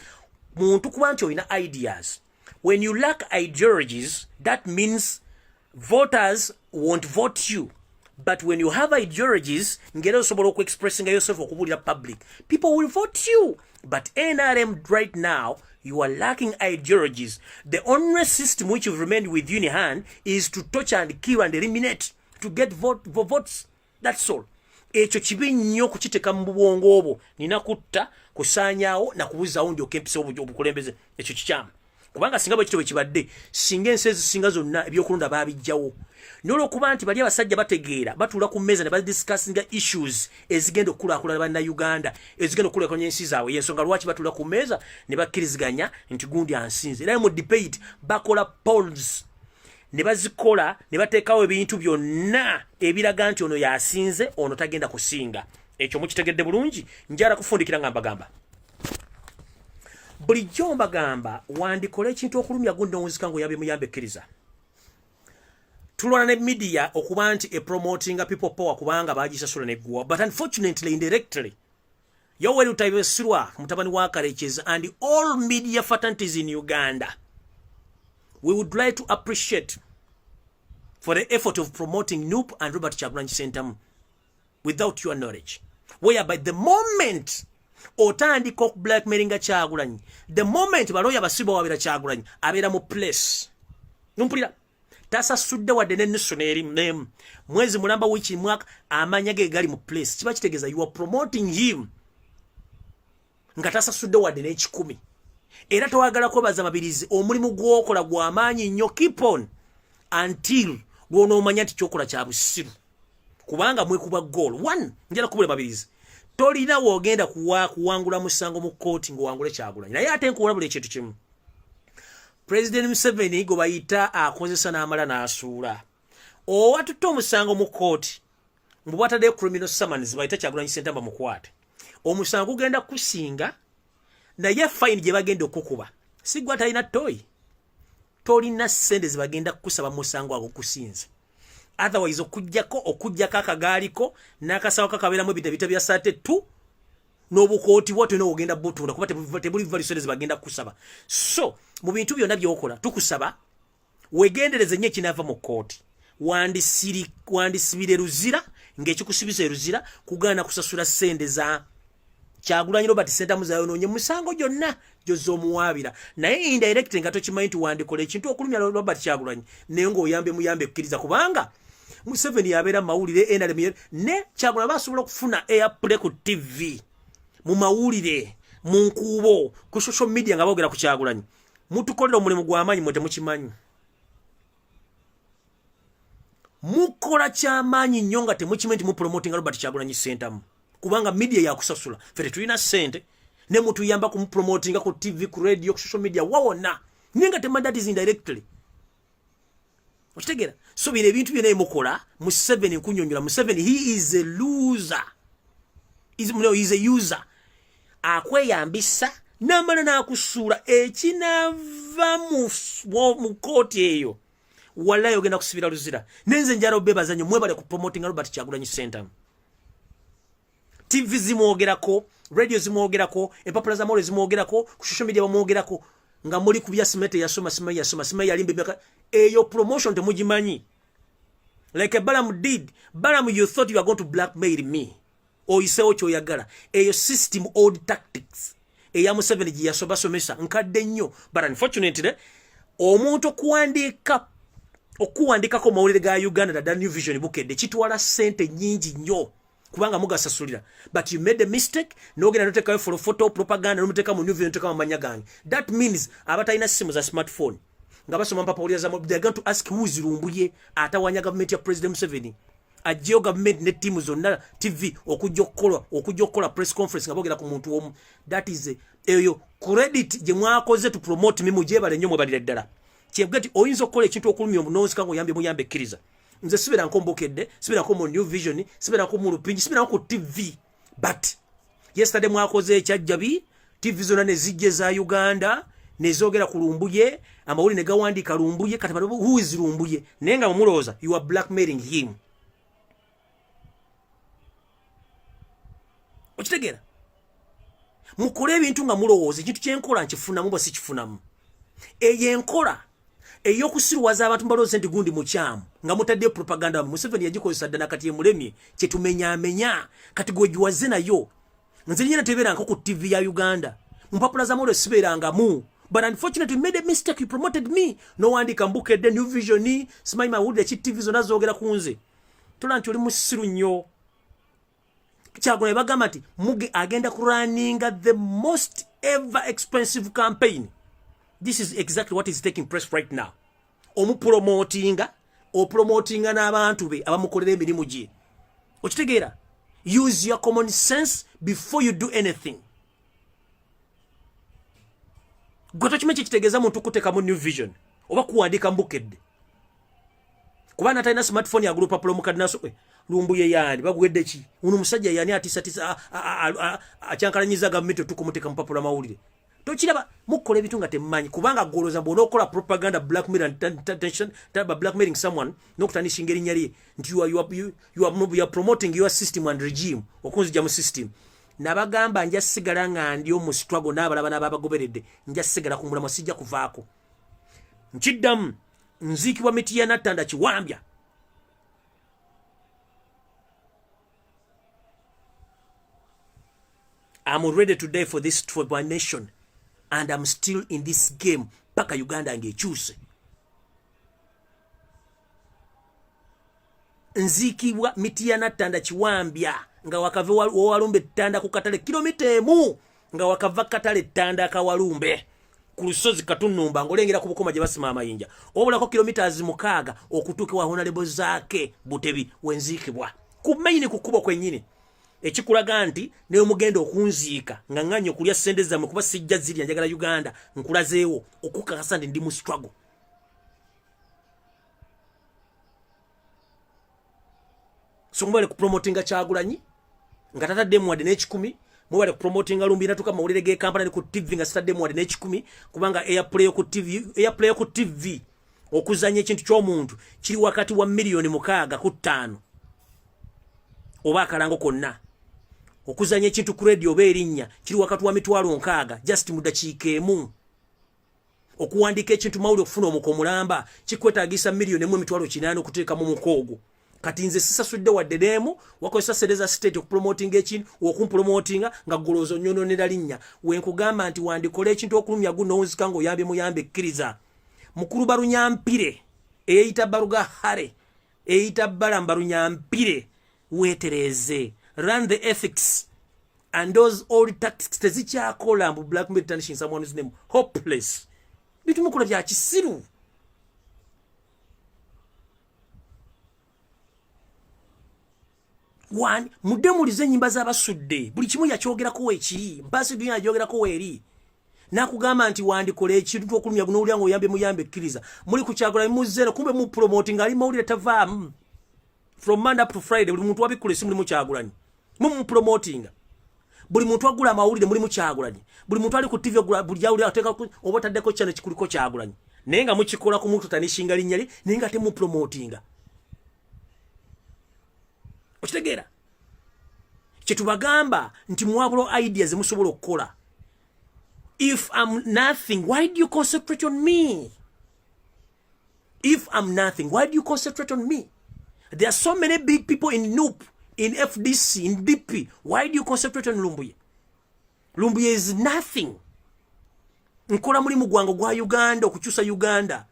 B: muntu kuba nti olina ideas when you lack ideologies that means voters won't vote you but when you have ideologies ngera osobola okuexpressing yourself okubulira public people will vote you but NRM right now you are lacking ideologies. The only system which you've remained with you in hand is to torture and kill and eliminate to get votes. That's all. Ekyo kibi nnyo kukiteka mu bwongo obwo nina kutta kusaanyaawo na kubuuzaawo ndi okempisa obukulembeze ekyo kikyamu kubanga singa bwe kityo bwe kibadde singa ensi ezisinga zonna ebyokulonda baabijjawo n'olwokuba nti bali abasajja bategeera batuula ku mmeeza ne badiscussinga issues ezigenda okukulaakulana bannayuganda ezigenda okukulaakulanya ensi zaabwe yensonga lwaki batuula ku mmeeza ne bakkiriziganya nti gundi ansinze era mu debate bakola polls ne bazikola ne bateekawo ebintu byonna ebiraga nti ono yasinze ono tagenda kusinga ekyo mukitegedde bulungi njala kufundikira nga mbagamba bulijjo mbagamba wandikola ekintu okulumya gundi omuzika ngo yabe muyambe ekkiriza tulwana ne media okuba nti promoting people power kubanga bagisasula neggwa but unfortunately indirectly Yoweri Utaibesirwa mutabani wa Karekezi and all media fraternities in Uganda we would like to appreciate for the effort of promoting N.U.P and Robert Kyagulanyi Ssentamu without your knowledge whereby the moment otandika blackmailinga Kyagulanyi the moment baloya basibo wabira Kyagulanyi abera mu place numpulira tasasudde wadde n'ennusu n'erimu mwezi mulamba wiki mwaka amanya ge gali mu place kiba kitegeeza you are promoting him nga tasasudde wadde n'ekikumi era towagala kwebaza mabirizi omulimu gw'okola gw'amaanyi nnyo keep on until lw'onoomanya nti kyokola kya busiru kubanga mwekuba goal one njala kubula mabirizi tolina wogenda kuwangula musango mu kooti ng'owangule Kyagulanyi naye ate nkuwalabula ekintu kimu President Museveni go bayita akozesa n'amala n'asuula owatutte omusango mu kooti mbubatadde criminal summons bayita Kyagulanyi Ssentamu mukwate omusango gugenda kusinga naye fine gye bagenda okukuba sigwa talina toyi tolina ssente ze bagenda kukusaba musango ago kusinza otherwise okujjako akagaaliko n'akasawo kakabeeramu ebita bya sate tu n'obukooti bwote n'ogenda butunda kuba tebuli valisone ze bagenda kukusaba so mu bintu byonna by'okola tukusaba wegendereze nnyo ekinava mu kooti wandisibire ruzira ng'ekikusibiza ruzira kugaana kusasula ssente za Kyagulanyi Robert Ssentamu zayonoonye musango gyonna gy'ozoomuwaabira naye indirect nga tokimanyi nti wandikola ekintu okulumya Robert Kyagulanyi naye ng'oyambe muyambe ekkiriza kubanga Museveni yabeera mawulire NRM ne Kyagulanyi basobola okufuna airplay ku TV mu mawulire mu nkuubo ku social media nga boogera ku Kyagulanyi mutukolera omulimu gw'amaanyi mwe temukimanyi mukola ky'amaanyi nnyo nga temukimanyi nti mupromotinga Robert Kyagulanyi Ssentamu kubanga media yakusasula fere tulina sente ne mutuyamba kumupromotinga ku TV ku radio ku social media wawona ninga temandati indirectly okitegera so bino ebintu byonna emukola Museveni nkunyonyola Museveni he is a loser he is a user akweyambisa n'amala n'akusuula ekinava mu kooti eyo wallahi ogenda kusibira luzira nenze njala obebaza nnyo mwebale ku promoting Robert Kyagulanyi Ssentamu TV zimwogerako radio zimwogerako empapula za mole zimwogerako ku social media bamwogerako nga muli kubya simete yasoma simai yalimbe myaka eyo promotion temugimanyi like Balaam did Balaam you thought you are going to blackmail me oyisewo kyoyagala eyo system old tactics eya Museveni gye yasobasomesa nkadde nnyo but unfortunately omuntu okuwandikako mawulire ga Uganda na New Vision bukedde kitwala sente nyingi nnyo kubanga mugasasulira but you made a mistake nogenda notekayo for photo propaganda nomuteka mu New Vision noteka amanya gange that means abatalina simu za smartphone nga basoma mpapa uliya za they're going to ask who is rumbuye atawanya government ya President Museveni ajjo government ne team zonna TV okujja press conference nga bogera ku muntu omu. That is eyo credit je mwakoze to promote mimu jebale nnyo mwebalire ddala. Kyebgati oyinza okukola ekintu okulumya omunonzi kango muyambe kkiriza. Nze sibera nkombokedde, sibera ko mu New Vision, sibera ko mu Lupinji, sibera ko TV. But yesterday mwakoze ekyajjabi, TV zona ne zijje za Uganda, ne zogera ku Lumbuye, amawuli ne gawandika Lumbuye, kati who is Lumbuye? Nenga mumuloza, you are blackmailing him. Okitegera? Mukole ebintu nga mulowooza ekintu kyenkola nkifunamu bwe sikifunamu. Eyenkola eyokusirwaza abantu mbalooza nti gundi mukyamu nga mutadde propaganda Museveni yagikozesa ddala kati emulemye kyetumenya kati gwegiwaze nayo. Nze nyina tebeera nko ku TV ya Uganda mpapula za molo sibeerangamu. But unfortunately you made a mistake, you promoted me. No wandika mbukedde New Vision ni simanyi mawulire ki TV zonna zoogera ku nze. Tola nti oli musiru nnyo. Kyagula bagamba nti Muge agenda kuranninga the most ever expensive campaign. This is exactly what is taking place right now. Omupromotinga n'abantu be abamukolera emirimu gye. Okitegeera? Use your common sense before you do anything. Gwe kimeke kitegeeza muntu kuteekamu New Vision oba kuwandika mbukedde. Kubanga talina smartphone ya group apolo mukadinaso Lumbuye yani bagwedde ki? Uno musajja yani atisa acyankalanyiza gavumenti tukumuteeka mpapula mawulire. Tochiraba mukola ebitu nga temmanyi kubanga goloza bona okola propaganda blackmailing someone nokutanisha ngeri nyali nti you are promoting your system and regime okunzija mu system. Nabagamba nja sigala nga ndi omu struggle n'abalaba n'abagoberedde nja sigala ku mulamo sijja kuvaako. Nkiddamu nziikibwa miti ya Nattanda Kiwambya. I'm ready today for this for my nation and I'm still in this game paka Uganda ngekyuse. Nziikibwa miti ya Nattanda Kiwambya nga wakave Walumbe Ttanda ku katale kilomita emu nga wakava katale Ttanda akawalumbe ku lusozi Katunumba ngolengera ku Bukoma gye basima amayinja obulako kilometers 6 okutuuka wa honorable Zaake Butebi wenziikibwa ku maini ku kubo kwennyini. Ekikulaga nti ne omugenda okunziika nga nganyo kulya sente zammwe kuba sijja ziri njagala Uganda nkulazeewo okukakasa ndi mu struggle. So mwale ku promotinga Kyagulanyi nga tatadde mu wadde n'ekikumi mwale ku promotinga Lumbira tuka mawulire ge kampala ne ku TV nga sitadde mu wadde n'ekikumi kubanga airplay ku TV okuzanya ekintu ky'omuntu kiri wakati wa miliyoni 6 ku 5 oba akalango konna. Okuzanya ekintu ku radio oba erinnya kiri wakati wa mitwalo 6 just mu dakiika emu. Okuwandika ekintu mawulire okufuna omukomulamba kikwetaagisa miliyoni 1.8 okuteeka mu mukogo. Kati nze sisasudde wadde demo wakozesa Sereza State okupromoting ekintu okumpromotinga nga golozo nyononera linnya wenkugamba nti wandikola ekintu okulumya gunonzika ngo yambe muyambe kkiriza. Mukulu Barunyampire eyita Baruga Hare eyita Balamba Runyampire wetereze run the ethics and those old tactics tezikyakola mbu blackmail tarnishing someone's name hopeless bitumukola bya kisiru. One mudemulize ennyimba z'abasudde buli kimu yakyogerako weekiri mpasi dunya yajogerako weeri nakugamba nti wandikola ekintu okulumya guno olyango oyambe muyambe kkiriza muli ku Kyagulanyi muzzeeno kumbe mu promoting ali mawulire tavaamu from Monday up to Friday buli muntu wabikula esimu mu Kyagulanyi mu promoting buli muntu agula amawulire muli mu Kyagulanyi buli muntu ali ku TV buli jawuli ateka oba taddeko channel kikuliko Kyagulanyi naye nga mukikola ku muntu tanishinga linnyali naye nga temu promotinga. Okitegeera kyetubagamba nti mwabulo ideas musobola okukola. If I'm nothing, why do you concentrate on me? If I'm nothing, why do you concentrate on me? There are so many big people in N.U.P, in FDC, in DP. Why do you concentrate on Lumbuye? Lumbuye is nothing. Nkola mulimu gwange gwa Uganda okukyusa Uganda.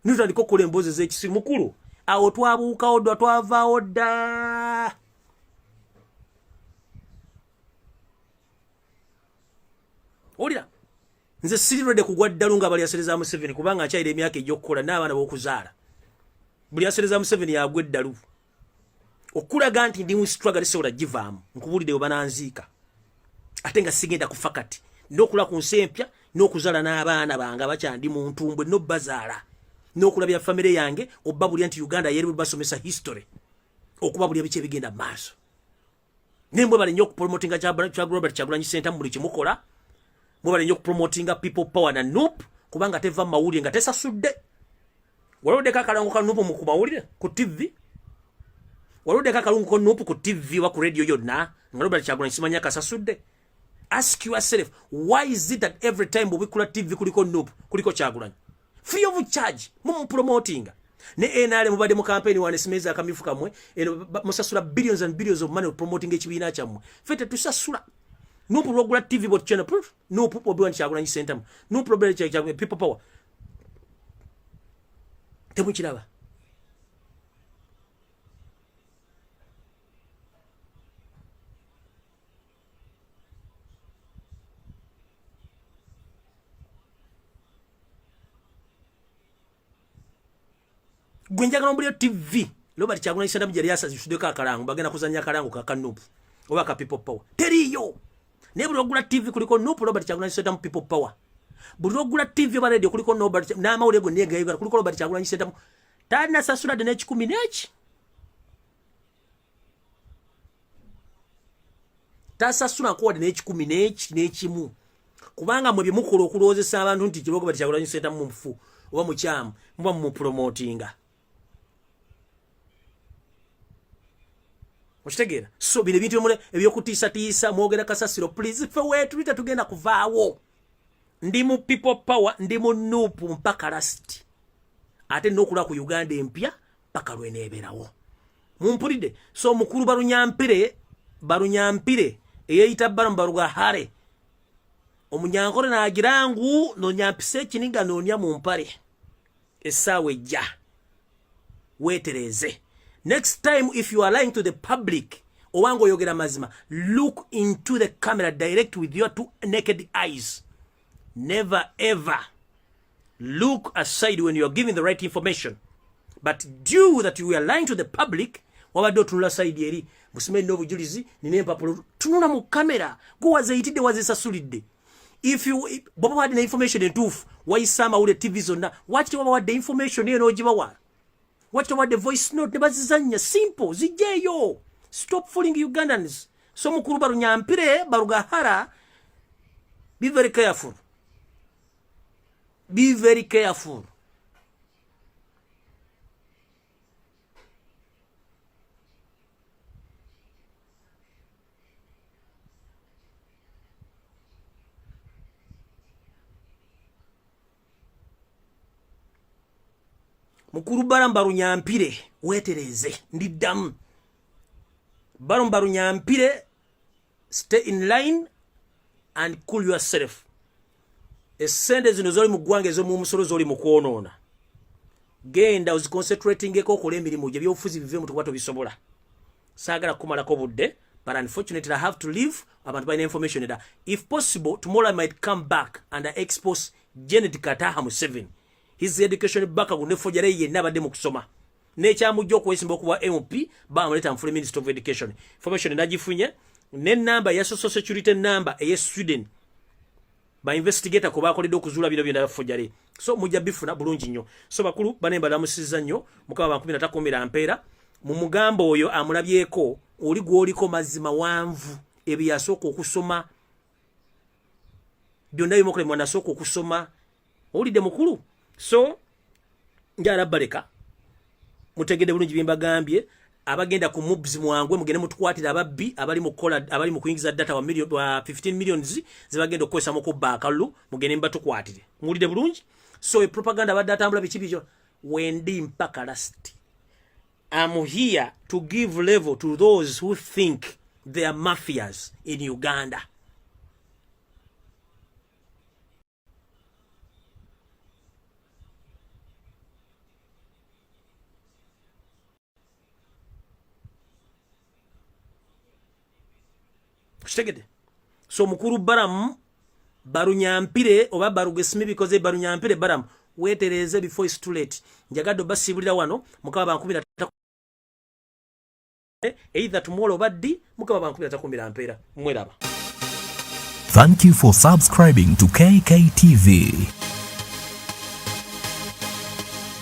B: Nitandika okukola emboozi z'ekisiru mukulu. Awo twabuukawo dda twavaawo dda. Olira nze siri ready kugwa ddalu nga bali asereza mu 7 kubanga akyayira emyaka egy'okukola n'abaana b'okuzaala. buli asereza Museveni yagwe ddalu okulaga nti ndi mu struggle sola givaamu nkubulide obananziika ate nga sigenda kufa kati n'okula ku nsi empya n'okuzala n'abaana bange abakyandi mu ntumbwe no bazaala n'okulabya family yange obabulya nti Uganda yeri basomesa history okubabulya biki ebigenda maaso nemwe bali nnyo okupromotinga kya Robert Kyagulanyi Center mu buli kimukola mwe bali nnyo okupromotinga people power na N.U.P kubanga teva mawulire nga tesasudde walode kakalango ka N.U.P mu kumawulire ku TV walode kakalungu ko N.U.P ku TV wa ku radio yonna nga Robert Kyagulanyi simanya kasasudde. Ask yourself, why is it that every time we kula TV kuliko N.U.P kuliko Kyagulanyi free of charge mu promotinga ne enale mubade mu campaign wane simeza akamifu kamwe musasula billions and billions of money promoting ekibiina kyamwe fete tusasula N.U.P logula TV bot channel proof N.U.P obiwa Kyagulanyi Center N.U.P problem Kyagulanyi people power temukiraba gwenjagala mbulyo TV Robert Kyagulanyi Center mjali yasa zisudeko akalango bagenda kuzanya akalango ka N.U.P oba ka people power teriyo nebuli ogula TV kuliko N.U.P Robert Kyagulanyi Center mu people power buli ogula TV oba radio kuliko Robert na mawulire go nega yigala kuliko Robert Kyagulanyi Center tana sasula de n'ekikumi n'eki tasasula ko de n'ekikumi n'eki n'ekimu kubanga mwe bimukola okulozesa abantu nti kibogo Robert Kyagulanyi Center mu mfu oba mu kyamu mba mu promotinga Oshtegera so bile bintu mule ebyokutiisa mwogera kasasiro please fe wetu lita tugenda kuvaawo ndi mu people power ndi mu N.U.P mpaka last ate nokula ku Uganda empya paka lweneberawo mumpulide so mukuru barunyampire eyita baruga hare omunyankore na agirangu no nyampise kininga nonya mu mpare esawe ja wetereze. Next time, if you are lying to the public, owango yogera mazima, look into the camera direct with your two naked eyes. Never ever look aside when you are giving the right information. But due that you are lying to the public, wabado tunula side yeri, musime no bujulizi, ninempa polo, tunula mu camera, go wazeitide wazesasulide. If you, baba wadi na information entufu, waisama ule TV zona, watch wadi the information yeno jibawa. Watch about the voice note nebazizanya simple zijeyo. Stop fooling Ugandans. So mukuru barunyampire barugahara. Be very careful. Be very careful. Mukuru barambaru nyampire wetereze ndiddamu barambaru nyampire stay in line and cool yourself esende zino zoli mugwange zo mu musoro zoli mukwonona genda uziconcentrating eko kola emirimu gye byofuzi bive mutu kwato bisobola sagala kumala ko budde but unfortunately I have to leave abantu by information that if possible tomorrow I might come back and I expose Janet Kataha mu 7 his education baka kunefojere ye nabade mu kusoma nekyamujja okwesimba okuwa N.U.P bamuleta mfule Minister of Education information nagifunye ne number ya social security number eye student ba investigator ko bakoledde okuzula bino byonna bafojere so mujja bifuna bulungi nnyo so bakulu banemba lamusiza nnyo mukaba 13 ampera mu mugambo oyo amulabyeko oli gwoliko mazima wanvu ebiyasoko okusoma byonna bimukole mwana soko okusoma oli de mukulu so njala baleka mutegede bulungi bimba gambye abagenda ku mobs mwangwe mugende mutukwatira ababbi abali mu kola abali mu kuingiza data wa 15 millions zibagenda okwesa mu kubakalu mugende mbatukwatire mulide bulungi so propaganda badata ambula bikibijo wendi mpaka last. I'm here to give level to those who think they are mafias in Uganda. So mukuru baram barunyampire oba barugesimi because barunyampire baram wetereze before it's too late. Njagadde basibulira wano mukaba 13 either tomorrow baddi mukaba 13 mpera mweraba.
A: Thank you for subscribing to KkTv.